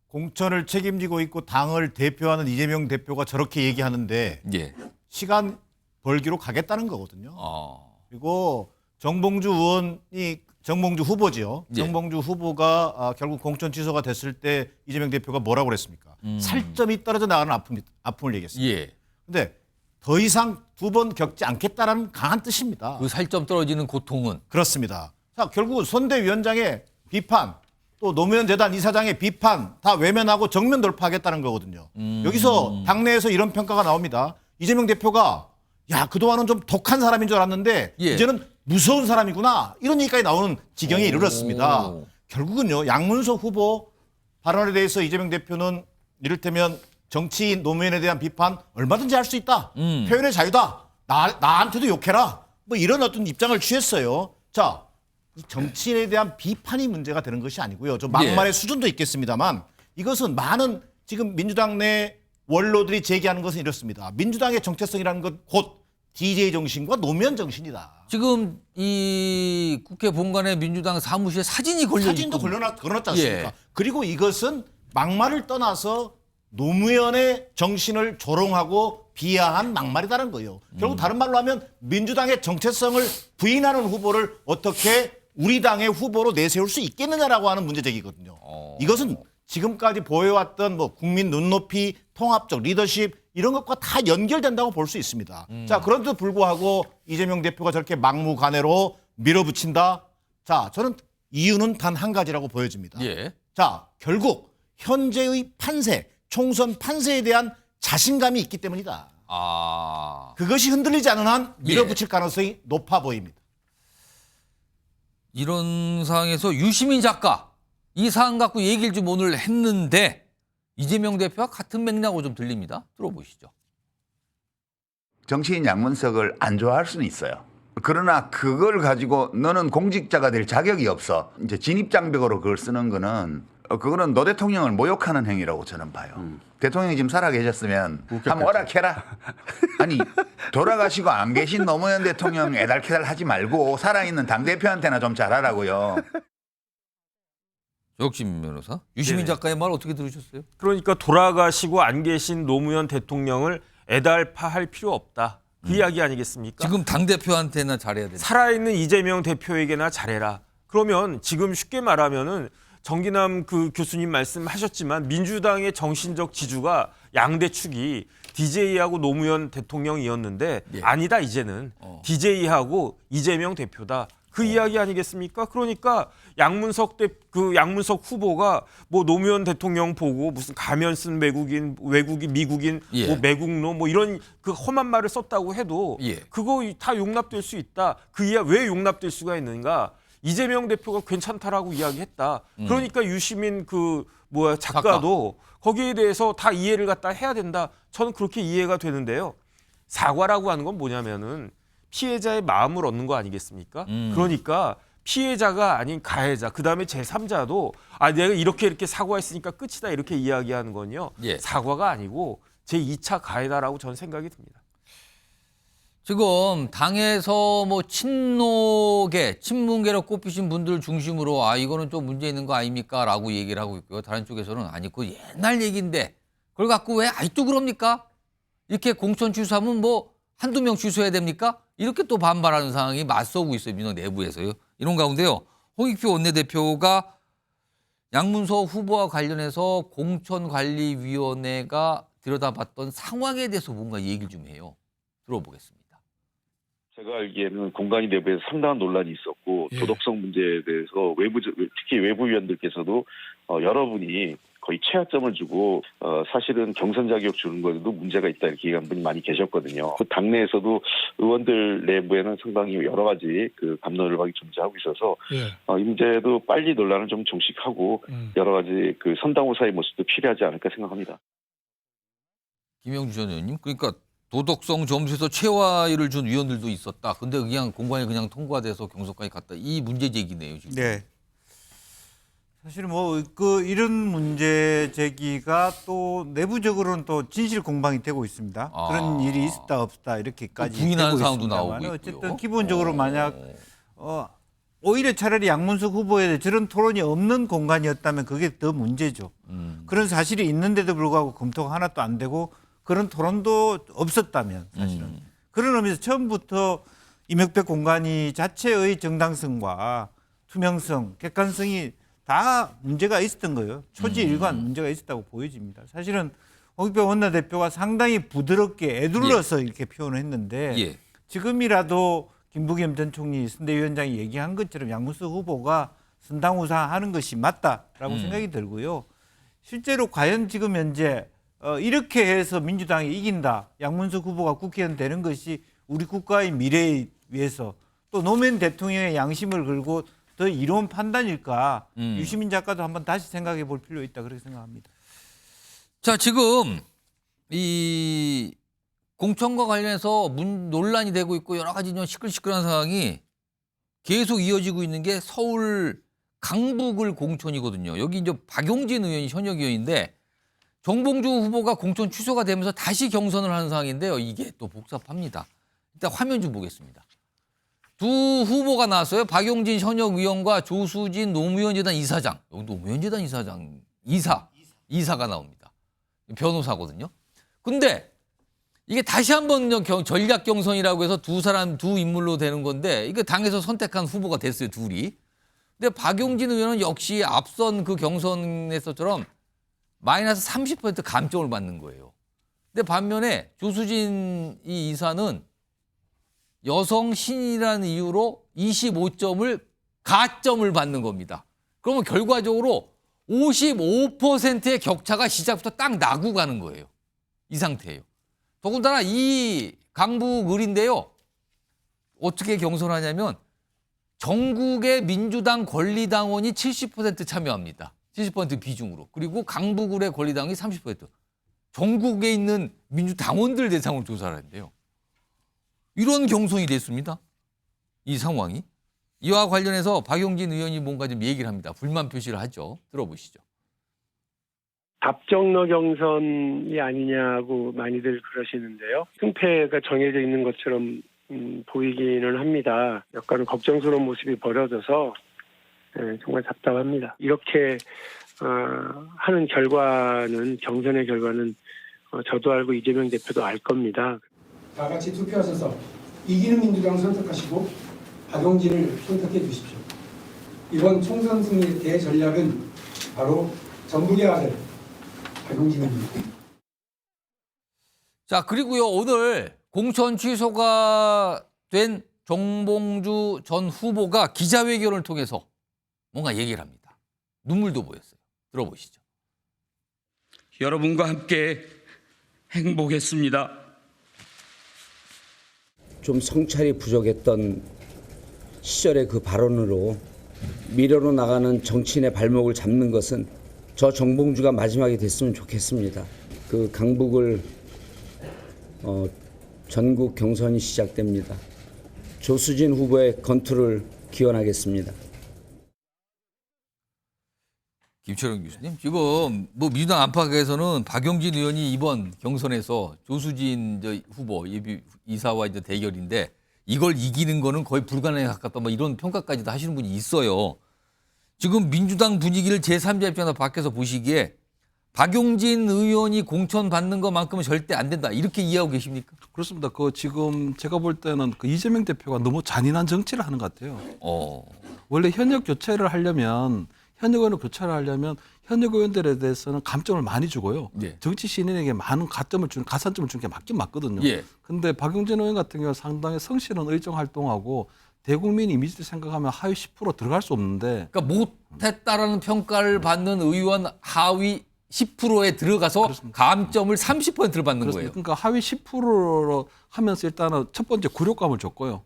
공천을 책임지고 있고 당을 대표하는 이재명 대표가 저렇게 얘기하는데
예.
시간 벌기로 가겠다는 거거든요. 그리고 정봉주 후보지요.
예.
정봉주 후보가 결국 공천 취소가 됐을 때 이재명 대표가 뭐라고 그랬습니까? 살점이 떨어져 나가는 아픔을 얘기했습니다.
예.
근데 더 이상 두 번 겪지 않겠다라는 강한 뜻입니다.
그 살점 떨어지는 고통은?
그렇습니다. 자, 결국 선대위원장의 비판, 또 노무현 재단 이사장의 비판 다 외면하고 정면 돌파하겠다는 거거든요. 여기서 당내에서 이런 평가가 나옵니다. 이재명 대표가 야, 그동안은 좀 독한 사람인 줄 알았는데
예.
이제는 무서운 사람이구나. 이런 얘기까지 나오는 지경에 이르렀습니다. 결국은요. 양문석 후보 발언에 대해서 이재명 대표는 이를테면 정치인 노무현에 대한 비판 얼마든지 할 수 있다. 표현의 자유다. 나한테도 욕해라. 뭐 이런 어떤 입장을 취했어요. 자, 정치인에 대한 비판이 문제가 되는 것이 아니고요. 좀 막말의 수준도 있겠습니다만 이것은 많은 지금 민주당 내 원로들이 제기하는 것은 이렇습니다. 민주당의 정체성이라는 것 곧 DJ 정신과 노무현 정신이다.
지금 이 국회 본관에 민주당 사무실에 사진이 걸려
사진도 걸어놨지 않습니까? 예. 그리고 이것은 막말을 떠나서 노무현의 정신을 조롱하고 비하한 막말이라는 거예요. 결국 다른 말로 하면 민주당의 정체성을 부인하는 후보를 어떻게 우리 당의 후보로 내세울 수 있겠느냐라고 하는 문제 제기거든요. 이것은 지금까지 보여왔던 뭐 국민 눈높이, 통합적 리더십 이런 것과 다 연결된다고 볼 수 있습니다. 자, 그런데도 불구하고 이재명 대표가 저렇게 막무가내로 밀어붙인다. 자, 저는 이유는 단 한 가지라고 보여집니다.
예.
자, 결국 현재의 판세, 총선 판세에 대한 자신감이 있기 때문이다. 그것이 흔들리지 않은 한 밀어붙일 가능성이 높아 보입니다.
이런 상황에서 유시민 작가 이 사안 갖고 얘기를 좀 오늘 했는데 이재명 대표와 같은 맥락으로 좀 들립니다. 들어보시죠.
정치인 양문석을 안 좋아할 수는 있어요. 그러나 그걸 가지고 너는 공직자가 될 자격이 없어. 이제 진입장벽으로 그걸 쓰는 거는 그거는 노 대통령을 모욕하는 행위라고 저는 봐요. 대통령이 지금 살아계셨으면 한번 오락해라. 아니 돌아가시고 안 계신 노무현 대통령 애달캐달 하지 말고 살아있는 당대표한테나 좀 잘하라고요.
역심 변호사. 유시민 작가의 말 어떻게 들으셨어요?
그러니까 돌아가시고 안 계신 노무현 대통령을 애달파할 필요 없다. 그 이야기 아니겠습니까?
지금 당대표한테나 잘해야 된다.
살아있는 이재명 대표에게나 잘해라. 그러면 지금 쉽게 말하면은 정기남 그 교수님 말씀하셨지만 민주당의 정신적 지주가 양대 축이 DJ하고 노무현 대통령이었는데 아니다 이제는 DJ하고 이재명 대표다. 그 이야기 아니겠습니까? 그러니까 양문석 후보가 뭐 노무현 대통령 보고 무슨 가면 쓴 외국인 미국인 뭐 매국노 뭐 이런 그 험한 말을 썼다고 해도 그거 다 용납될 수 있다. 그 이야 왜 용납될 수가 있는가? 이재명 대표가 괜찮다라고 이야기했다. 그러니까 유시민 작가도 거기에 대해서 다 이해를 갖다 해야 된다. 저는 그렇게 이해가 되는데요. 사과라고 하는 건 뭐냐면은 피해자의 마음을 얻는 거 아니겠습니까? 그러니까 피해자가 아닌 가해자, 그다음에 제3자도 내가 이렇게 사과했으니까 끝이다 이렇게 이야기하는 건요. 사과가 아니고 제2차 가해다라고 저는 생각이 듭니다.
지금 당에서 뭐 친문계로 꼽히신 분들 중심으로 이거는 좀 문제 있는 거 아닙니까? 라고 얘기를 하고 있고요. 다른 쪽에서는 아니 그 옛날 얘기인데 그걸 갖고 왜 아직도 그럽니까? 이렇게 공천 취소하면 뭐 한두 명 취소해야 됩니까? 이렇게 또 반발하는 상황이 맞서고 있어요. 민주당 내부에서요. 이런 가운데요. 홍익표 원내대표가 양문석 후보와 관련해서 공천관리위원회가 들여다봤던 상황에 대해서 뭔가 얘기를 좀 해요. 들어보겠습니다.
제가 알기에는 공관위 내부에서 상당한 논란이 있었고 도덕성 문제에 대해서 특히 외부위원들께서도 여러분이 거의 최하점을 주고 사실은 경선 자격 주는 것에도 문제가 있다 이렇게 얘기한 분이 많이 계셨거든요. 그 당내에서도 의원들 내부에는 상당히 여러 가지 그 갑론을박이 존재하고 있어서 이 문제도 빨리 논란을 좀 종식하고 여러 가지 그 선당후사의 모습도 필요하지 않을까 생각합니다.
김영주 전 의원님, 그러니까 도덕성 점수에서 최하위를 준 위원들도 있었다. 근데 그냥 공관이 그냥 통과돼서 경선까지 갔다. 이 문제 제기네요 지금.
네. 사실 이런 문제 제기가 또 내부적으로는 또 진실 공방이 되고 있습니다. 그런 일이 있었다 없다 이렇게까지
부인하는
되고
상황도
있습니다만
나오고
어쨌든
있고요.
기본적으로 만약 오히려 차라리 양문석 후보에 대해 저런 토론이 없는 공간이었다면 그게 더 문제죠. 그런 사실이 있는데도 불구하고 검토가 하나도 안 되고 그런 토론도 없었다면 사실은 그런 의미에서 처음부터 임혁백 공관위 자체의 정당성과 투명성, 객관성이 다 문제가 있었던 거예요. 초지일관 문제가 있었다고 보여집니다. 사실은 홍익표 원내대표가 상당히 부드럽게 애둘러서 이렇게 표현을 했는데 지금이라도 김부겸 전 총리 선대위원장이 얘기한 것처럼 양문석 후보가 선당후사하는 것이 맞다라고 생각이 들고요. 실제로 과연 지금 현재 이렇게 해서 민주당이 이긴다. 양문석 후보가 국회의원 되는 것이 우리 국가의 미래에 위해서 또 노무현 대통령의 양심을 걸고 더 이로운 판단일까? 유시민 작가도 한번 다시 생각해 볼 필요 있다 그렇게 생각합니다.
자, 지금 이 공천과 관련해서 논란이 되고 있고 여러 가지 좀 시끌시끌한 상황이 계속 이어지고 있는 게 서울 강북을 공천이거든요. 여기 이제 박용진 의원이 현역 의원인데 정봉주 후보가 공천 취소가 되면서 다시 경선을 하는 상황인데요. 이게 또 복잡합니다. 일단 화면 좀 보겠습니다. 두 후보가 나왔어요. 박용진 현역 의원과 조수진 노무현 재단 이사장. 여기 노무현 재단 이사장 이사가 나옵니다. 변호사거든요. 근데 이게 다시 한번 전략 경선이라고 해서 두 인물로 되는 건데 이게 당에서 선택한 후보가 됐어요, 둘이. 근데 박용진 의원은 역시 앞선 그 경선에서처럼 마이너스 30% 감점을 받는 거예요. 근데 반면에 조수진 이 이사는 여성 신이라는 이유로 25점을 가점을 받는 겁니다. 그러면 결과적으로 55%의 격차가 시작부터 딱 나고 가는 거예요. 이 상태예요. 더군다나 이 강북 을인데요. 어떻게 경선하냐면 전국의 민주당 권리당원이 70% 참여합니다. 70% 비중으로. 그리고 강북을의 권리당원이 30%. 전국에 있는 민주당원들 대상으로 조사를 하는데요. 이런 경선이 됐습니다. 이 상황이. 이와 관련해서 박용진 의원이 뭔가 좀 얘기를 합니다. 불만 표시를 하죠. 들어보시죠.
답정너 경선이 아니냐고 많이들 그러시는데요. 승패가 정해져 있는 것처럼 보이기는 합니다. 약간 걱정스러운 모습이 벌어져서 정말 답답합니다. 이렇게 하는 결과는 경선의 결과는 저도 알고 이재명 대표도 알 겁니다.
다 같이 투표하셔서 이기는 민주당 선택하시고 박용진을 선택해 주십시오. 이번 총선 승리의 대전략은 바로 전북의 아들 박용진입니다.
자, 그리고요, 오늘 공천 취소가 된 정봉주 전 후보가 기자회견을 통해서 뭔가 얘기를 합니다. 눈물도 보였어요. 들어보시죠.
여러분과 함께 행복했습니다.
좀 성찰이 부족했던 시절의 그 발언으로 미래로 나가는 정치인의 발목을 잡는 것은 저 정봉주가 마지막이 됐으면 좋겠습니다. 그 강북을 전국 경선이 시작됩니다. 조수진 후보의 건투를 기원하겠습니다.
김철영 교수님, 지금 뭐 민주당 안팎에서는 박용진 의원이 이번 경선에서 조수진 후보 예비 이사와 이제 대결인데 이걸 이기는 거는 거의 불가능에 가깝다, 뭐 이런 평가까지도 하시는 분이 있어요. 지금 민주당 분위기를 제3자 입장에서 밖에서 보시기에 박용진 의원이 공천 받는 것만큼은 절대 안 된다, 이렇게 이해하고 계십니까?
그렇습니다. 지금 제가 볼 때는 이재명 대표가 너무 잔인한 정치를 하는 것 같아요. 원래 현역 교체를 하려면 현역 의원을 교체를 하려면 현역 의원들에 대해서는 감점을 많이 주고요.
예.
정치 신인에게 많은 가산점을 주는 게 맞긴 맞거든요.
예.
근데 박용진 의원 같은 경우 상당히 성실한 의정 활동하고 대국민 이미지를 생각하면 하위 10% 들어갈 수 없는데,
그러니까 못했다라는 평가를 받는 의원 하위 10%에 들어가서 그렇습니다. 감점을 30%를 받는
그렇습니다.
거예요.
그러니까 하위 10%로 하면서 일단은 첫 번째 굴욕감을 줬고요.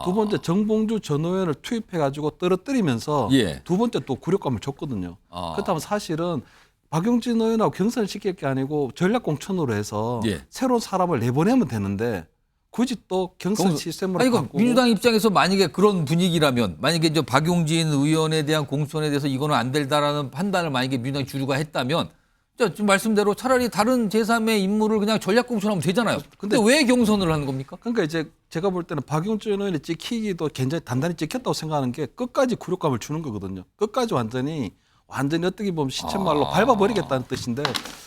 두 번째 정봉주 전 의원을 투입해가지고 떨어뜨리면서 두 번째 또 굴욕감을 줬거든요. 그렇다면 사실은 박용진 의원하고 경선을 시킬 게 아니고 전략 공천으로 해서 새로운 사람을 내보내면 되는데 굳이 또 경선 시스템으로 바꾸고.
민주당 입장에서 만약에 그런 분위기라면, 만약에 이제 박용진 의원에 대한 공천에 대해서 이거는 안 된다라는 판단을 만약에 민주당 주류가 했다면, 지금 말씀대로 차라리 다른 제3의 인물을 그냥 전략 공천하면 되잖아요. 근데 왜 경선을 하는 겁니까?
그러니까 이제 제가 볼 때는 박용진 의원이 찍히기도 굉장히 단단히 찍혔다고 생각하는 게 끝까지 굴욕감을 주는 거거든요. 끝까지 완전히 어떻게 보면 시쳇말로 밟아버리겠다는 뜻인데,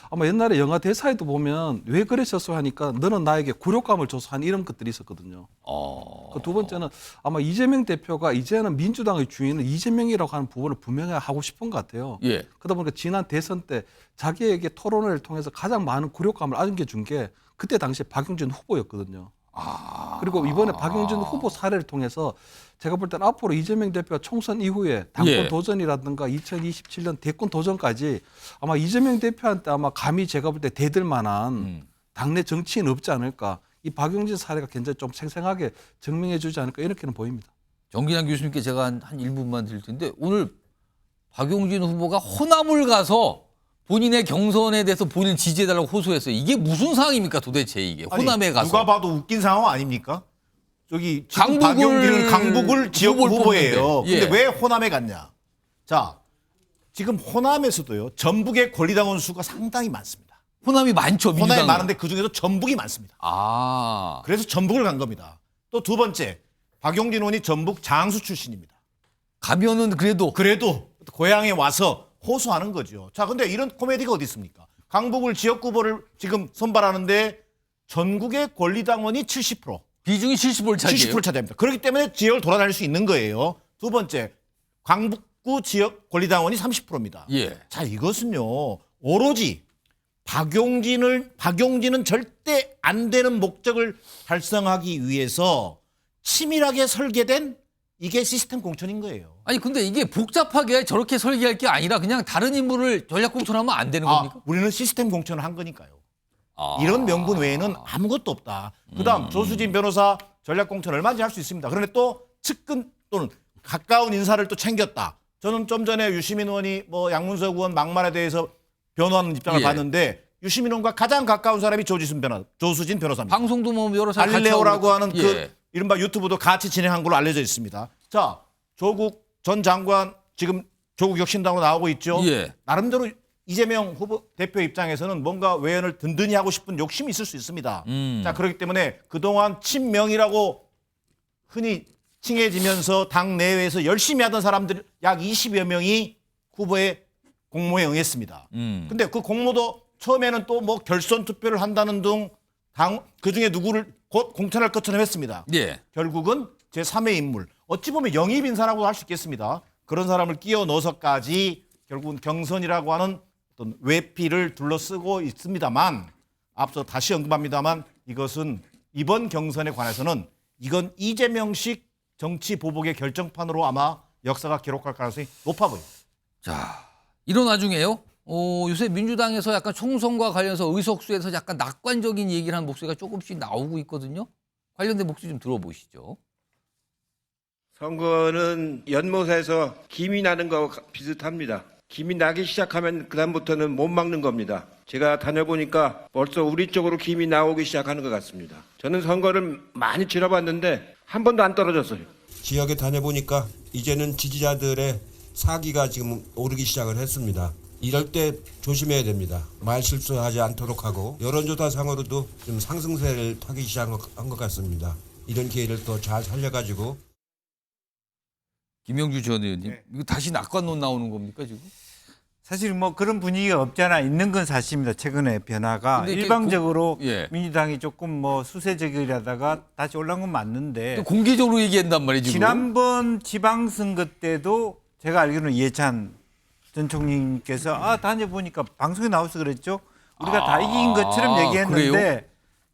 아마 옛날에 영화 대사에도 보면 왜 그러셨어 하니까 너는 나에게 굴욕감을 줘서 한 이런 것들이 있었거든요. 두 번째는 아마 이재명 대표가 이제는 민주당의 주인은 이재명이라고 하는 부분을 분명히 하고 싶은 것 같아요. 그러다 보니까 지난 대선 때 자기에게 토론회를 통해서 가장 많은 굴욕감을 안겨준 게 그때 당시에 박용진 후보였거든요. 그리고 이번에 박용진 후보 사례를 통해서 제가 볼 때는 앞으로 이재명 대표가 총선 이후에 당권 도전이라든가 2027년 대권 도전까지 아마 이재명 대표한테 아마 감히 제가 볼 때 대들 만한 당내 정치인 없지 않을까. 이 박용진 사례가 굉장히 좀 생생하게 증명해 주지 않을까, 이렇게는 보입니다.
정기장 교수님께 제가 한 1분만 드릴 텐데, 오늘 박용진 후보가 호남을 가서 본인의 경선에 대해서 본인 지지해달라고 호소했어요. 이게 무슨 상황입니까 도대체 이게. 호남에 가서.
누가 봐도 웃긴 상황 아닙니까? 저기 지금 박용진은 강북을 지역 후보예요. 근데 왜 호남에 갔냐? 자, 지금 호남에서도요, 전북의 권리당원 수가 상당히 많습니다.
호남이 많죠.
호남이 많은데 그중에서 전북이 많습니다. 그래서 전북을 간 겁니다. 또 두 번째, 박용진 의원이 전북 장수 출신입니다.
가면은 그래도
고향에 와서 호소하는 거죠. 자, 근데 이런 코미디가 어디 있습니까? 강북을 지역 후보를 지금 선발하는데 전국의 권리당원이 70%.
비중이 70%를 차지해요.
70%를 차지합니다. 그렇기 때문에 지역을 돌아다닐 수 있는 거예요. 두 번째, 강북구 지역 권리당원이 30%입니다. 자, 이것은요, 오로지 박용진은 절대 안 되는 목적을 달성하기 위해서 치밀하게 설계된 이게 시스템 공천인 거예요.
아니 근데 이게 복잡하게 저렇게 설계할 게 아니라 그냥 다른 인물을 전략 공천하면 안 되는 겁니까?
우리는 시스템 공천을 한 거니까요. 이런 명분 외에는 아무것도 없다. 그다음 조수진 변호사 전략 공천 얼마든지 할 수 있습니다. 그런데 또 측근 또는 가까운 인사를 또 챙겼다. 저는 좀 전에 유시민 의원이 양문석 의원 막말에 대해서 변호하는 입장을 봤는데, 유시민 의원과 가장 가까운 사람이 조수진 변호사입니다.
방송도 여러 사람
갈릴레오라고 하는 이른바 유튜브도 같이 진행한 걸로 알려져 있습니다. 자, 조국 전 장관 지금 조국 혁신당으로 나오고 있죠. 나름대로 이재명 후보 대표 입장에서는 뭔가 외연을 든든히 하고 싶은 욕심이 있을 수 있습니다. 자, 그렇기 때문에 그동안 친명이라고 흔히 칭해지면서 당 내외에서 열심히 하던 사람들 약 20여 명이 후보의 공모에 응했습니다. 근데 그 공모도 처음에는 또 결선 투표를 한다는 등 그 중에 누구를 곧 공천할 것처럼 했습니다.
예.
결국은 제3의 인물, 어찌 보면 영입 인사라고 할 수 있겠습니다. 그런 사람을 끼워 넣어서까지 결국은 경선이라고 하는 어떤 외피를 둘러쓰고 있습니다만, 앞서 다시 언급합니다만, 이것은 이번 경선에 관해서는 이건 이재명식 정치 보복의 결정판으로 아마 역사가 기록할 가능성이 높아 보입니다.
자, 이런 와중에요. 요새 민주당에서 약간 총선과 관련해서 의석수에서 약간 낙관적인 얘기를 하는 목소리가 조금씩 나오고 있거든요. 관련된 목소리 좀 들어보시죠.
선거는 연못에서 김이 나는 거와 비슷합니다. 김이 나기 시작하면 그다음부터는 못 막는 겁니다. 제가 다녀보니까 벌써 우리 쪽으로 김이 나오기 시작하는 것 같습니다. 저는 선거를 많이 치러봤는데 한 번도 안 떨어졌어요.
지역에 다녀보니까 이제는 지지자들의 사기가 지금 오르기 시작을 했습니다. 이럴 때 조심해야 됩니다. 말 실수하지 않도록 하고 여론조사상으로도 좀 상승세를 타기 시작한 것 같습니다. 이런 기회를 또 잘 살려가지고.
김영주 전 의원님, 이거 다시 낙관론 나오는 겁니까 지금?
사실 뭐 그런 분위기가 없잖아 있는 건 사실입니다. 최근에 변화가 일방적으로 민주당이 조금 뭐 수세적이라다가 다시 올라온 건 맞는데
공개적으로 얘기한단 말이지.
지난번 지방선거 때도 제가 알기로는 이해찬 전 총리님께서 다녀보니까 방송에 나와서 그랬죠. 우리가 다 이긴 것처럼 얘기했는데
그래요?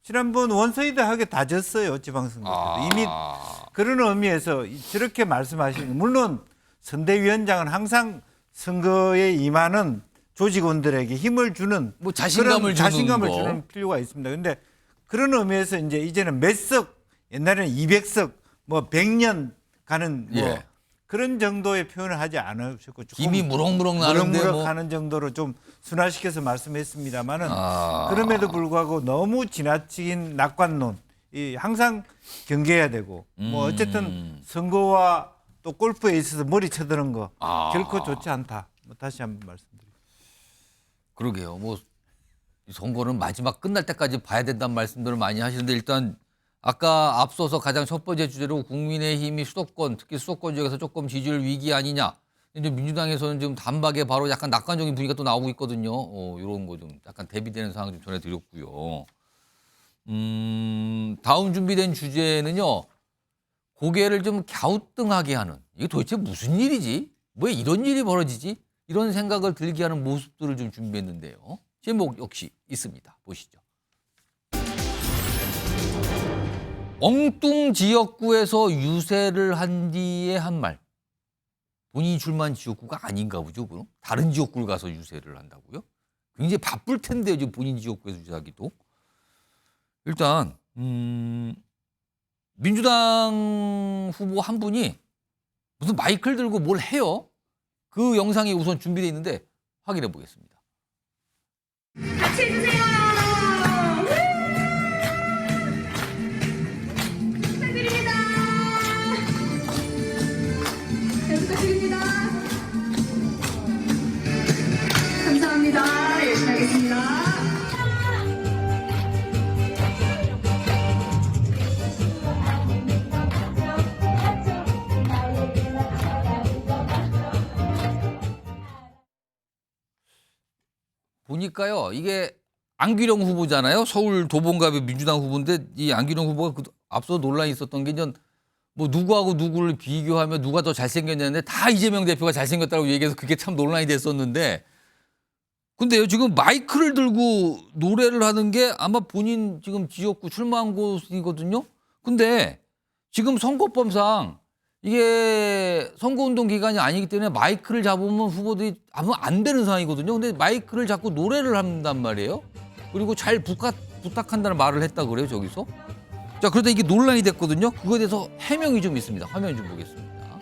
지난번 원사이드하게 다 졌어요. 지방선거 때도. 이미 그런 의미에서 저렇게 말씀하시는 거. 물론 선대위원장은 항상 선거에 임하는 조직원들에게 힘을 주는
뭐 자신감을
주는 필요가 있습니다. 그런데 그런 의미에서 이제는 몇 석, 옛날에는 200석, 뭐 100년 가는 뭐 그런 정도의 표현을 하지 않으셨고
김이 무럭무럭 나는데
무럭무럭 하는 정도로 좀 순화시켜서 말씀했습니다만은 그럼에도 불구하고 너무 지나친 낙관론, 항상 경계해야 되고 뭐 어쨌든 선거와 또 골프에 있어서 머리 쳐드는 거 결코 좋지 않다. 뭐 다시 한번 말씀드립니다.
그러게요. 뭐 선거는 마지막 끝날 때까지 봐야 된다는 말씀들을 많이 하시는데 일단 아까 앞서서 가장 첫 번째 주제로 국민의힘이 수도권, 특히 수도권 지역에서 조금 지지율 위기 아니냐. 이제 민주당에서는 지금 단박에 바로 약간 낙관적인 분위기가 또 나오고 있거든요. 이런 거 좀 약간 대비되는 상황 좀 전해드렸고요. 다음 준비된 주제는요. 고개를 좀 갸우뚱하게 하는, 이게 도대체 무슨 일이지? 왜 이런 일이 벌어지지? 이런 생각을 들게 하는 모습들을 좀 준비했는데요. 제목 역시 있습니다. 보시죠. 엉뚱 지역구에서 유세를 한 뒤에 한 말. 본인이 출마한 지역구가 아닌가 보죠. 그럼? 다른 지역구를 가서 유세를 한다고요? 굉장히 바쁠 텐데요. 지금 본인 지역구에서 유세하기도. 일단 민주당 후보 한 분이 무슨 마이크를 들고 뭘 해요. 그 영상이 우선 준비되어 있는데 확인해 보겠습니다.
같이 해주세요. 축하드립니다. 잘 부탁드립니다. 감사합니다. 열심히 하겠습니다.
보니까요, 이게 안규령 후보잖아요. 서울 도봉갑의 민주당 후보인데 이 안규령 후보가 앞서 논란이 있었던 게 전 뭐 누구하고 누구를 비교하면 누가 더 잘생겼냐는데 다 이재명 대표가 잘생겼다고 얘기해서 그게 참 논란이 됐었는데 근데요, 지금 마이크를 들고 노래를 하는 게 아마 본인 지금 지역구 출마한 곳이거든요. 근데 지금 선거법상 이게 선거운동 기간이 아니기 때문에 마이크를 잡으면 후보들이 아무 안 되는 상황이거든요. 근데 마이크를 잡고 노래를 한단 말이에요. 그리고 잘 부탁한다는 말을 했다 그래요, 저기서. 자, 그러다 이게 논란이 됐거든요. 그거에 대해서 해명이 좀 있습니다. 화면 좀 보겠습니다.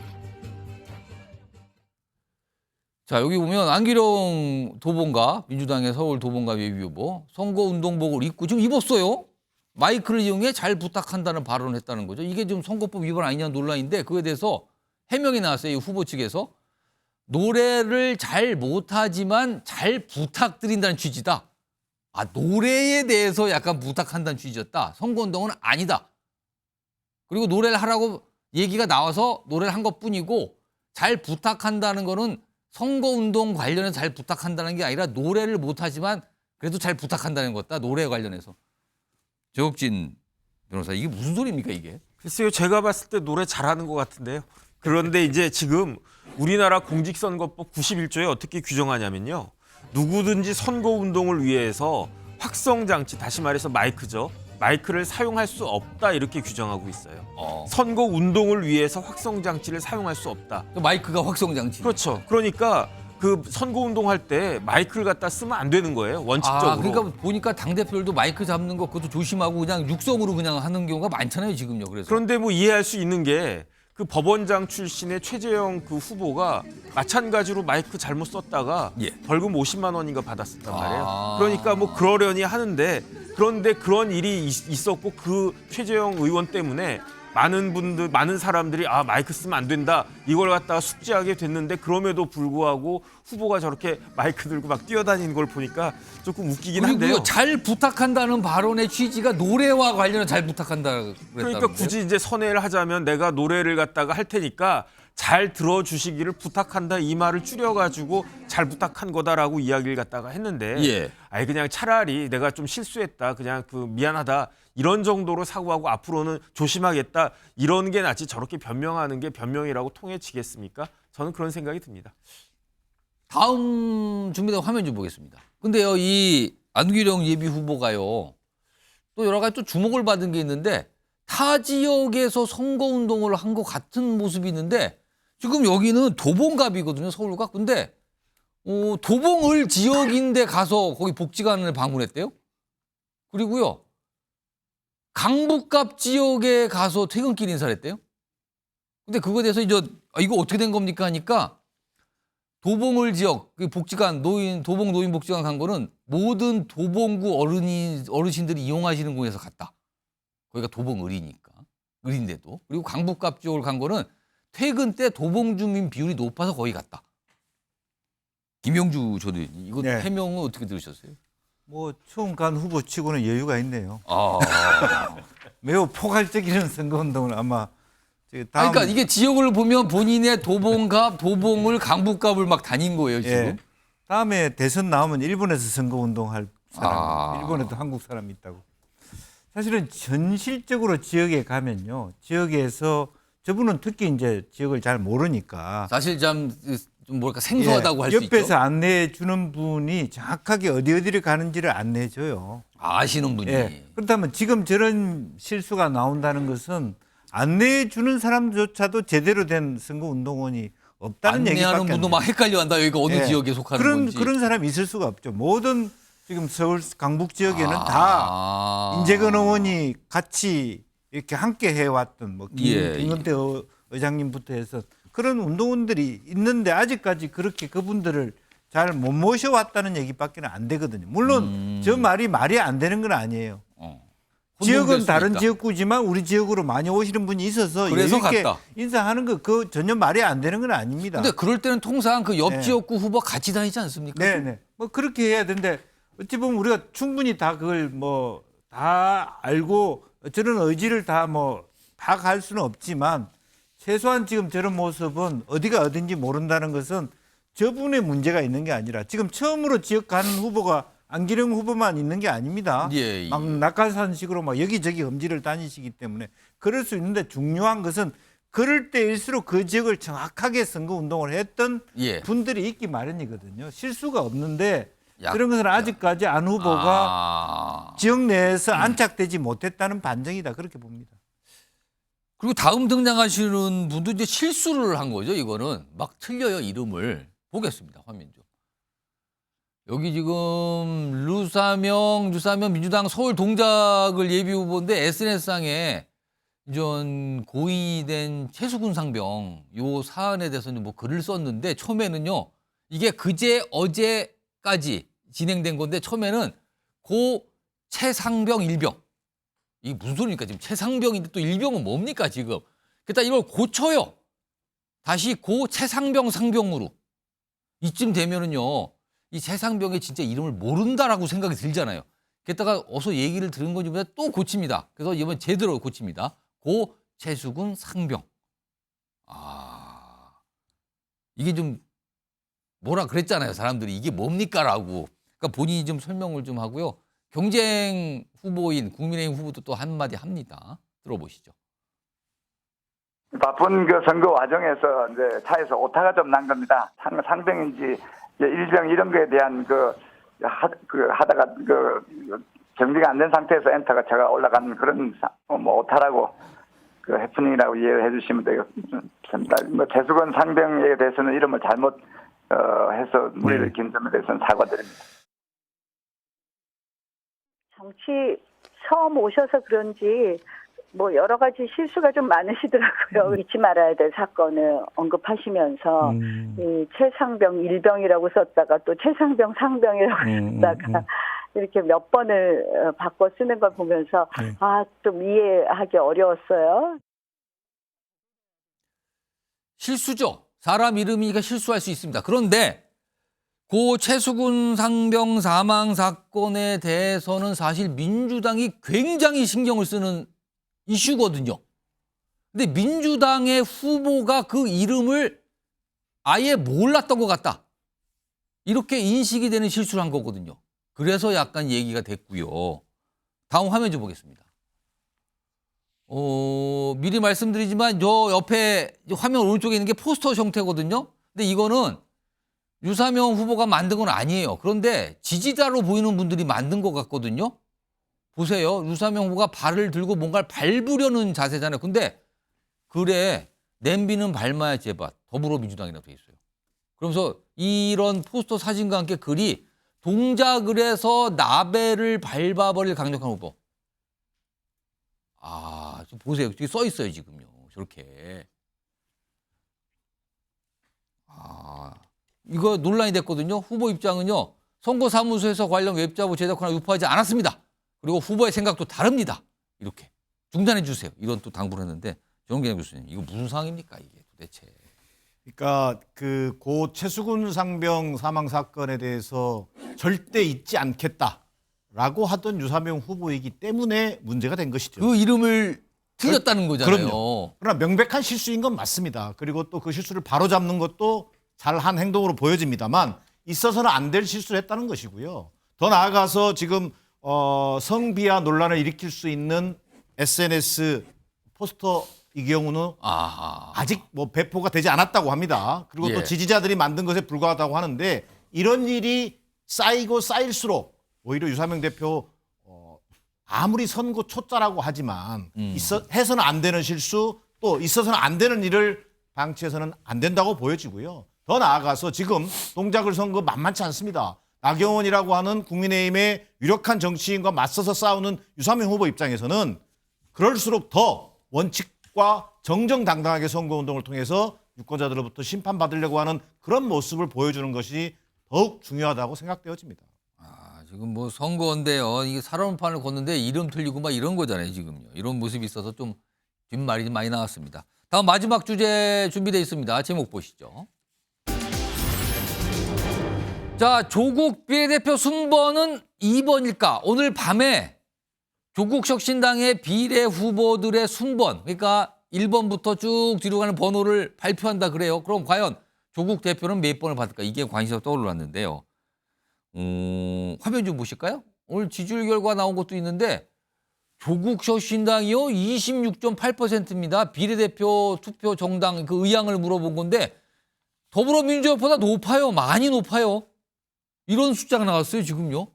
자, 여기 보면 안규령 도봉갑, 민주당의 서울 도봉갑 예비후보 선거운동복을 입고 지금 입었어요. 마이크를 이용해 잘 부탁한다는 발언을 했다는 거죠. 이게 좀 선거법 위반 아니냐는 논란인데 그거에 대해서 해명이 나왔어요. 이 후보 측에서. 노래를 잘 못하지만 잘 부탁드린다는 취지다. 노래에 대해서 약간 부탁한다는 취지였다. 선거운동은 아니다. 그리고 노래를 하라고 얘기가 나와서 노래를 한 것뿐이고 잘 부탁한다는 거는 선거운동 관련해서 잘 부탁한다는 게 아니라 노래를 못하지만 그래도 잘 부탁한다는 거다. 노래에 관련해서. 조혁진 변호사, 이게 무슨 소리입니까 이게?
글쎄요, 제가 봤을 때 노래 잘하는 것 같은데요. 그런데 이제 지금 우리나라 공직선거법 91조에 어떻게 규정하냐면요. 누구든지 선거운동을 위해서 확성장치, 다시 말해서 마이크죠. 마이크를 사용할 수 없다 이렇게 규정하고 있어요. 선거운동을 위해서 확성장치를 사용할 수 없다.
마이크가 확성장치.
그렇죠. 그러니까 그 선거운동할 때 마이크를 갖다 쓰면 안 되는 거예요. 원칙적으로.
아, 그러니까 보니까 당대표들도 마이크 잡는 거 그것도 조심하고 그냥 육성으로 그냥 하는 경우가 많잖아요 지금요. 그래서.
그런데 뭐 이해할 수 있는 게 그 법원장 출신의 최재형 그 후보가 마찬가지로 마이크 잘못 썼다가 벌금 50만 원인가 받았었단 말이에요. 그러니까 뭐 그러려니 하는데 그런데 그런 일이 있었고 그 최재형 의원 때문에 많은 사람들이 아 마이크 쓰면 안 된다 이걸 갖다가 숙지하게 됐는데 그럼에도 불구하고 후보가 저렇게 마이크 들고 막 뛰어다니는 걸 보니까 조금 웃기긴 한데요.
그리고 잘 부탁한다는 발언의 취지가 노래와 관련해 잘 부탁한다
그러니까 굳이 이제 선회를 하자면 내가 노래를 갖다가 할 테니까 잘 들어주시기를 부탁한다 이 말을 줄여가지고 잘 부탁한 거다라고 이야기를 갖다가 했는데 아예 그냥 차라리 내가 좀 실수했다 그냥 그 미안하다 이런 정도로 사고하고 앞으로는 조심하겠다 이런 게 낫지 저렇게 변명하는 게 변명이라고 통해지겠습니까? 저는 그런 생각이 듭니다.
다음 준비된 화면 좀 보겠습니다. 근데요 이 안규령 예비 후보가요 또 여러 가지 또 주목을 받은 게 있는데 타 지역에서 선거운동을 한 것 같은 모습이 있는데 지금 여기는 도봉갑이거든요 서울과. 근데 도봉을 지역인데 가서 거기 복지관을 방문했대요. 그리고요 강북갑 지역에 가서 퇴근길 인사를 했대요. 근데 그거에 대해서 이제 이거 어떻게 된 겁니까 하니까 도봉을 지역 복지관 도봉 노인 복지관 간 거는 모든 도봉구 어르신들이 이용하시는 곳에서 갔다. 거기가 도봉을이니까 을인데도. 그리고 강북갑 지역을 간 거는 퇴근 때 도봉 주민 비율이 높아서 거기 갔다. 김영주 전 의원님 이거 해명은 어떻게 들으셨어요?
뭐 처음 간 후보치고는 여유가 있네요.
아.
매우 포괄적인 선거운동을 아마 다음...
그러니까 이게 지역을 보면 본인의 도봉갑, 도봉을, 강북갑을 막 다닌 거예요 지금.
다음에 대선 나오면 일본에서 선거운동할 사람, 일본에도 한국 사람이 있다고. 사실은 현실적으로 지역에 가면요, 지역에서 저분은 특히 이제 지역을 잘 모르니까
사실 좀 뭐랄까 생소하다고 할 수 있죠.
옆에서 안내해 주는 분이 정확하게 어디를 가는지를 안내해 줘요.
아시는 분이.
그렇다면 지금 저런 실수가 나온다는 것은 안내해 주는 사람조차도 제대로 된 선거운동원이 없다는 얘기밖에 안 돼요.
안내하는 분도 막 헷갈려한다. 여기가 어느 지역에 속하는 건지.
그런 사람이 있을 수가 없죠. 모든 지금 서울 강북 지역에는 다 인재근 의원이 같이 이렇게 함께 해왔던 뭐 김근태 의장님부터 해서 그런 운동원들이 있는데 아직까지 그렇게 그분들을 잘 못 모셔왔다는 얘기밖에 안 되거든요. 물론 저 말이 안 되는 건 아니에요. 지역은 다른 지역구지만 우리 지역으로 많이 오시는 분이 있어서 이렇게 인사하는 거 그 전혀 말이 안 되는 건 아닙니다.
근데 그럴 때는 통상 그 옆 지역구 후보 같이 다니지 않습니까?
네네. 뭐 그렇게 해야 되는데 어찌 보면 우리가 충분히 다 그걸 뭐 다 알고 저런 의지를 다 뭐 파악할 수는 없지만 최소한 지금 저런 모습은 어디가 어딘지 모른다는 것은 저분의 문제가 있는 게 아니라 지금 처음으로 지역 가는 후보가 안기령 후보만 있는 게 아닙니다. 막 낙하산식으로 막 여기저기 험지를 다니시기 때문에 그럴 수 있는데 중요한 것은 그럴 때일수록 그 지역을 정확하게 선거운동을 했던 분들이 있기 마련이거든요. 실수가 없는데 그런 것은 아직까지 안 후보가 지역 내에서 안착되지 못했다는 반증이다. 그렇게 봅니다.
그리고 다음 등장하시는 분도 이제 실수를 한 거죠. 이거는 막 틀려요 이름을. 보겠습니다. 화면 좀. 여기 지금 류사명 민주당 서울 동작을 예비 후보인데 SNS상에 전 고의된 최수근 상병 요 사안에 대해서는 뭐 글을 썼는데 처음에는요 이게 그제 어제까지 진행된 건데 처음에는 고 최상병 일병 이게 무슨 소리입니까? 지금 최상병인데 또 일병은 뭡니까 지금? 그러니까 이걸 고쳐요. 다시 고 최상병 상병으로. 이쯤 되면은요. 이 최상병의 진짜 이름을 모른다라고 생각이 들잖아요. 게다가 어서 얘기를 들은 건지 보다 또 고칩니다. 그래서 이번 제대로 고칩니다. 고 최수근 상병. 이게 좀 뭐라 그랬잖아요. 사람들이 이게 뭡니까라고. 그러니까 본인이 좀 설명을 좀 하고요. 경쟁 후보인 국민의힘 후보도 또 한마디 합니다. 들어보시죠.
바쁜 그 선거 과정에서 이제 차에서 오타가 좀 난 겁니다. 상병인지 일병 이런 거에 대한 하다가 정비가 안 된 상태에서 엔터가 제가 올라가는 그런 오타라고 해프닝이라고 이해를 해주시면 되겠습니다. 최수건 상병에 대해서는 이름을 잘못 해서 무리를 긴 점에 대해서는 사과드립니다.
정치 처음 오셔서 그런지 여러 가지 실수가 좀 많으시더라고요. 잊지 말아야 될 사건을 언급하시면서 이 최상병 일병이라고 썼다가 또 최상병 상병이라고 썼다가 이렇게 몇 번을 바꿔 쓰는 걸 보면서 좀 이해하기 어려웠어요.
실수죠. 사람 이름이니까 실수할 수 있습니다. 그런데 고 최수근 상병 사망 사건에 대해서는 사실 민주당이 굉장히 신경을 쓰는 이슈거든요. 근데 민주당의 후보가 그 이름을 아예 몰랐던 것 같다. 이렇게 인식이 되는 실수를 한 거거든요. 그래서 약간 얘기가 됐고요. 다음 화면 좀 보겠습니다. 미리 말씀드리지만 저 옆에 화면 오른쪽에 있는 게 포스터 형태거든요. 근데 이거는 유사명 후보가 만든 건 아니에요. 그런데 지지자로 보이는 분들이 만든 것 같거든요. 보세요. 유사명 후보가 발을 들고 뭔가를 밟으려는 자세잖아요. 근데 그래 냄비는 밟아야 제맛 더불어민주당이라고 돼 있어요. 그러면서 이런 포스터 사진과 함께 글이 동작을 해서 나베를 밟아버릴 강력한 후보. 좀 보세요. 여기 써 있어요 지금요. 저렇게. 이거 논란이 됐거든요. 후보 입장은요. 선거사무소에서 관련 웹자보 제작하거나 유포하지 않았습니다. 그리고 후보의 생각도 다릅니다. 이렇게 중단해 주세요. 이런 또 당부를 했는데 정기영 교수님 이거 무슨 상황입니까 이게 도대체.
그러니까 고 최수근 상병 사망 사건에 대해서 절대 잊지 않겠다라고 하던 유사명 후보이기 때문에 문제가 된 것이죠.
그 이름을 틀렸다는 거잖아요.
그럼요. 그러나 명백한 실수인 건 맞습니다. 그리고 또 그 실수를 바로잡는 것도 잘한 행동으로 보여집니다만 있어서는 안 될 실수를 했다는 것이고요. 더 나아가서 지금 성비하 논란을 일으킬 수 있는 SNS 포스터 이 경우는 아직 배포가 되지 않았다고 합니다. 그리고 또 지지자들이 만든 것에 불과하다고 하는데 이런 일이 쌓이고 쌓일수록 오히려 유사명 대표 아무리 선거 초짜라고 하지만 해서는 안 되는 실수 또 있어서는 안 되는 일을 방치해서는 안 된다고 보여지고요. 더 나아가서 지금 동작을 선거 만만치 않습니다. 나경원이라고 하는 국민의힘의 유력한 정치인과 맞서서 싸우는 유사명 후보 입장에서는 그럴수록 더 원칙과 정정당당하게 선거운동을 통해서 유권자들로부터 심판받으려고 하는 그런 모습을 보여주는 것이 더욱 중요하다고 생각되어집니다.
지금 선거인데요. 이게 살얼음판을 걷는데 이름 틀리고 막 이런 거잖아요, 지금요. 이런 모습이 있어서 좀 뒷말이 많이 나왔습니다. 다음 마지막 주제 준비되어 있습니다. 제목 보시죠. 자, 조국 비례대표 순번은 2번일까? 오늘 밤에 조국 혁신당의 비례 후보들의 순번, 그러니까 1번부터 쭉 뒤로 가는 번호를 발표한다 그래요. 그럼 과연 조국 대표는 몇 번을 받을까? 이게 관심이 떠올랐는데요. 화면 좀 보실까요? 오늘 지지율 결과 나온 것도 있는데 조국 혁신당이요 26.8%입니다. 비례대표 투표 정당 그 의향을 물어본 건데 더불어민주당보다 높아요. 많이 높아요. 이런 숫자가 나왔어요 지금요.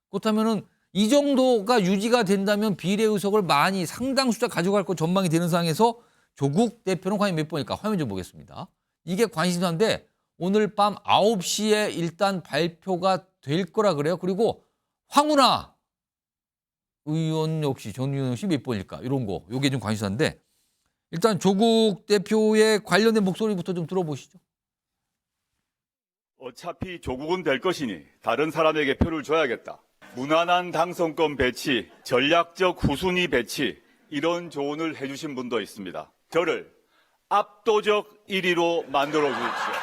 그렇다면은 이 정도가 유지가 된다면 비례 의석을 많이 상당 숫자 가져갈 거 전망이 되는 상황에서 조국 대표는 과연 몇 번일까? 화면 좀 보겠습니다. 이게 관심사인데 오늘 밤 9시에 일단 발표가 될 거라 그래요. 그리고 황운하 의원 역시 전 의원 역시 몇 번일까? 이런 거. 이게 좀 관심사인데 일단 조국 대표의 관련된 목소리부터 좀 들어보시죠.
어차피 조국은 될 것이니 다른 사람에게 표를 줘야겠다. 무난한 당선권 배치, 전략적 후순위 배치 이런 조언을 해주신 분도 있습니다. 저를 압도적 1위로 만들어 주십시오.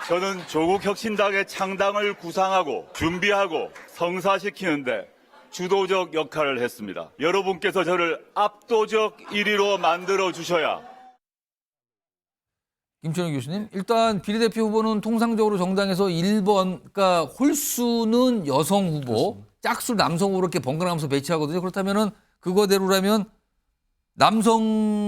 저는 조국혁신당의 창당을 구상하고 준비하고 성사시키는데 주도적 역할을 했습니다. 여러분께서 저를 압도적 1위로 만들어 주셔야.
김천영 교수님, 일단 비례대표 후보는 통상적으로 정당에서 1번, 그러니까 홀수는 여성 후보, 짝수 남성 후보를 이렇게 번갈아가면서 배치하거든요. 그렇다면은 그거대로라면 남성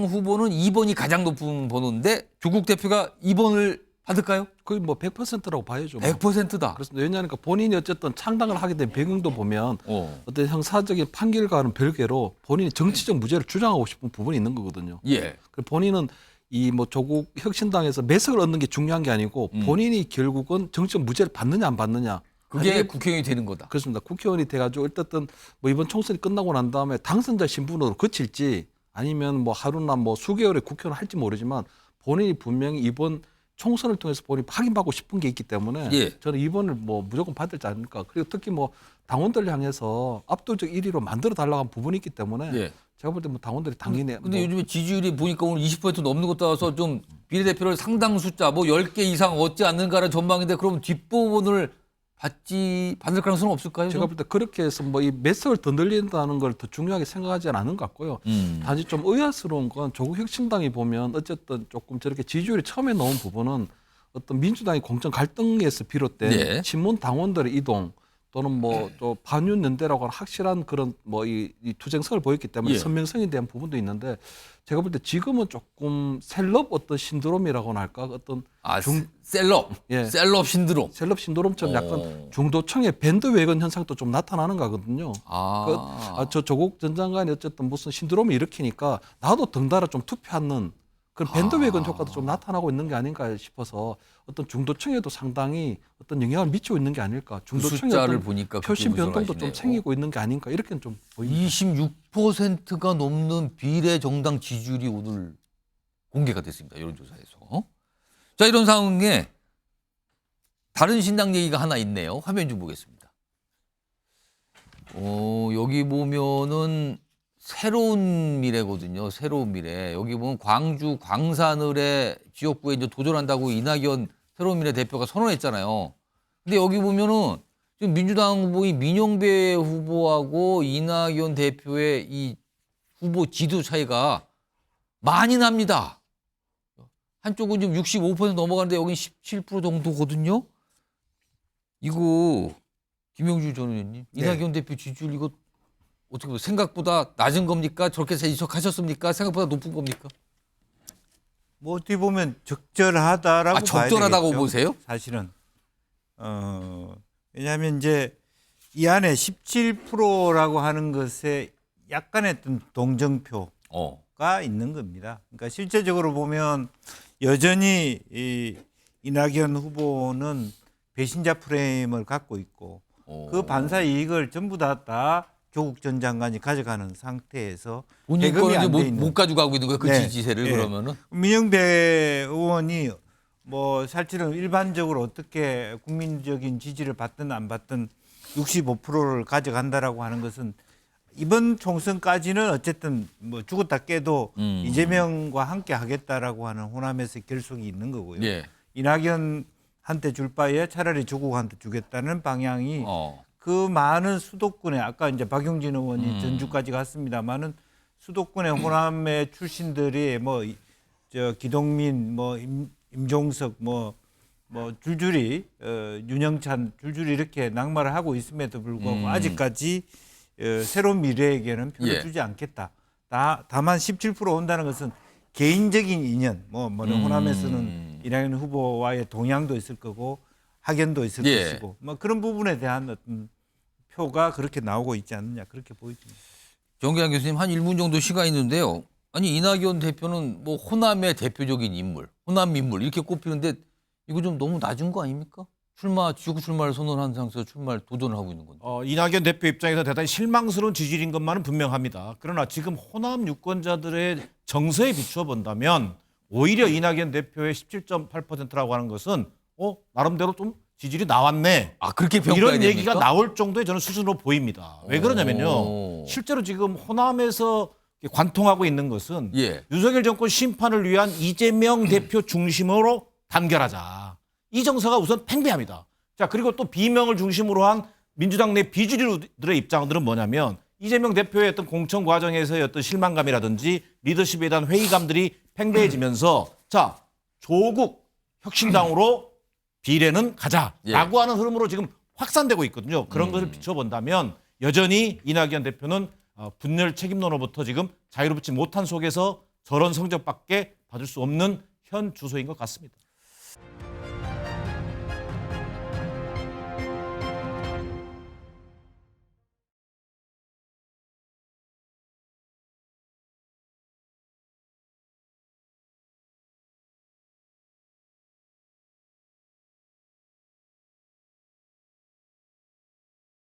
후보는 2번이 가장 높은 번호인데 조국 대표가 2번을 받을까요?
거의 뭐 100%라고 봐야죠.
100%다.
그렇습니다. 왜냐하면 본인이 어쨌든 창당을 하게 된 배경도 보면 어떤 형사적인 판결과는 별개로 본인이 정치적 무죄를 주장하고 싶은 부분이 있는 거거든요.
예.
본인은 이 뭐 조국 혁신당에서 매석을 얻는 게 중요한 게 아니고 본인이 결국은 정치적 무죄를 받느냐 안 받느냐.
그게 국회의원이 되는 거다.
그렇습니다. 국회의원이 돼가지고 어쨌든 뭐 이번 총선이 끝나고 난 다음에 당선자 신분으로 그칠지 아니면 뭐 하루나 뭐 수개월의 국회의원 할지 모르지만 본인이 분명히 이번 총선을 통해서 본인이 확인받고 싶은 게 있기 때문에 저는 이번을 뭐 무조건 받을지 않을까. 그리고 특히 뭐 당원들을 향해서 압도적 1위로 만들어 달라고 한 부분이 있기 때문에 제가 볼 때 뭐 당원들이 당연히
근데 요즘에 지지율이 보니까 오늘 20% 넘는 것도 와서 좀 비례대표를 상당 숫자 뭐 10개 이상 얻지 않는가라는 전망인데 그럼 뒷부분을 받을 가능성은 없을까요?
제가 볼 때 그렇게 해서 뭐 이 매석을 더 늘린다는 걸 더 중요하게 생각하지 않은 것 같고요. 단지 좀 의아스러운 건 조국 혁신당이 보면 어쨌든 조금 저렇게 지지율이 처음에 넣은 부분은 어떤 민주당의 공천 갈등에서 비롯된 친문 당원들의 이동 또는 뭐 또 반윤 연대라고 하는 확실한 그런 뭐 이 투쟁성을 보였기 때문에 선명성에 대한 부분도 있는데 제가 볼 때 지금은 조금 셀럽 어떤 신드롬이라고나 할까 어떤
셀럽 신드롬
셀럽 신드롬처럼 약간 중도층의 밴드웨건 현상도 좀 나타나는 거거든요. 저 조국 전 장관이 어쨌든 무슨 신드롬을 일으키니까 나도 덩달아 좀 투표하는 그런 밴드웨건 효과도 좀 나타나고 있는 게 아닌가 싶어서 어떤 중도층에도 상당히 어떤 영향을 미치고 있는 게 아닐까. 중도층의
숫자를 보니까
표심 변동도 좀 생기고 있는 게 아닌가 이렇게는 좀 보입니다.
26%가 넘는 비례 정당 지지율이 오늘 공개가 됐습니다. 여론조사에서. 자, 이런 상황에 다른 신당 얘기가 하나 있네요. 화면 좀 보겠습니다. 여기 보면은 새로운 미래거든요. 새로운 미래. 여기 보면 광주 광산을의 지역구에 이제 도전한다고 이낙연 새로운 미래 대표가 선언했잖아요. 근데 여기 보면은 지금 민주당 후보인 민영배 후보하고 이낙연 대표의 이 후보 지도 차이가 많이 납니다. 한쪽은 지금 65% 넘어가는데 여긴 17% 정도거든요. 이거 김영주 전 의원님, 이낙연 대표 지지율 이거 어떻게 보세요? 생각보다 낮은 겁니까? 저렇게 예측하셨습니까? 생각보다 높은 겁니까?
뭐 어떻게 보면 적절하다라고
적절하다고
봐야
보세요?
사실은 왜냐하면 이제 이 안에 17%라고 하는 것에 약간의 어떤 동정표가 있는 겁니다. 그러니까 실제적으로 보면 여전히 이 이낙연 후보는 배신자 프레임을 갖고 있고 그 반사 이익을 전부 다 조국 전 장관이 가져가는 상태에서
본인 거는 못 가져가고 있는 거예요. 그 지지세를 그러면은.
민영배 의원이 뭐 사실은 일반적으로 어떻게 국민적인 지지를 받든 안 받든 65%를 가져간다라고 하는 것은 이번 총선까지는 어쨌든 뭐 죽었다 깨도 이재명과 함께 하겠다라고 하는 호남에서 결속이 있는 거고요. 이낙연한테 줄 바에 차라리 조국한테 주겠다는 방향이 그 많은 수도권에 아까 이제 박용진 의원이 전주까지 갔습니다만은 수도권의 호남의 출신들이 뭐 저 기동민 뭐 임종석 뭐 줄줄이 윤영찬 줄줄이 이렇게 낙마를 하고 있음에도 불구하고 아직까지 새로운 미래에게는 표를 주지 않겠다. 다만 17% 온다는 것은 개인적인 인연 호남에서는 이낙연 후보와의 동향도 있을 거고 학연도 있을 것이고 뭐 그런 부분에 대한 어떤 표가 그렇게 나오고 있지 않느냐 그렇게 보입니다.
정기환 교수님 한 1분 정도 시간이 있는데요. 아니 이낙연 대표는 뭐 호남의 대표적인 인물, 호남 인물 이렇게 꼽히는데 이거 좀 너무 낮은 거 아닙니까? 지역 출마를 선언한 상태에서 도전을 하고 있는 건데.
이낙연 대표 입장에서 대단히 실망스러운 지지율인 것만은 분명합니다. 그러나 지금 호남 유권자들의 정서에 비추어 본다면 오히려 이낙연 대표의 17.8%라고 하는 것은 나름대로 좀 지지율이 나왔네.
그렇게 평가해야
이런
됩니까?
얘기가 나올 정도의 저는 수준으로 보입니다. 왜 그러냐면요. 실제로 지금 호남에서 관통하고 있는 것은 윤석열 정권 심판을 위한 이재명 대표 중심으로 단결하자. 이 정서가 우선 팽배합니다. 자, 그리고 또 비명을 중심으로 한 민주당 내 비주류들의 입장들은 뭐냐면 이재명 대표의 어떤 공천 과정에서의 어떤 실망감이라든지 리더십에 대한 회의감들이 팽배해지면서 자, 조국 혁신당으로 비례는 가자라고 하는 흐름으로 지금 확산되고 있거든요. 그런 것을 비춰본다면 여전히 이낙연 대표는 분열 책임론으로부터 지금 자유롭지 못한 속에서 저런 성적밖에 받을 수 없는 현 주소인 것 같습니다.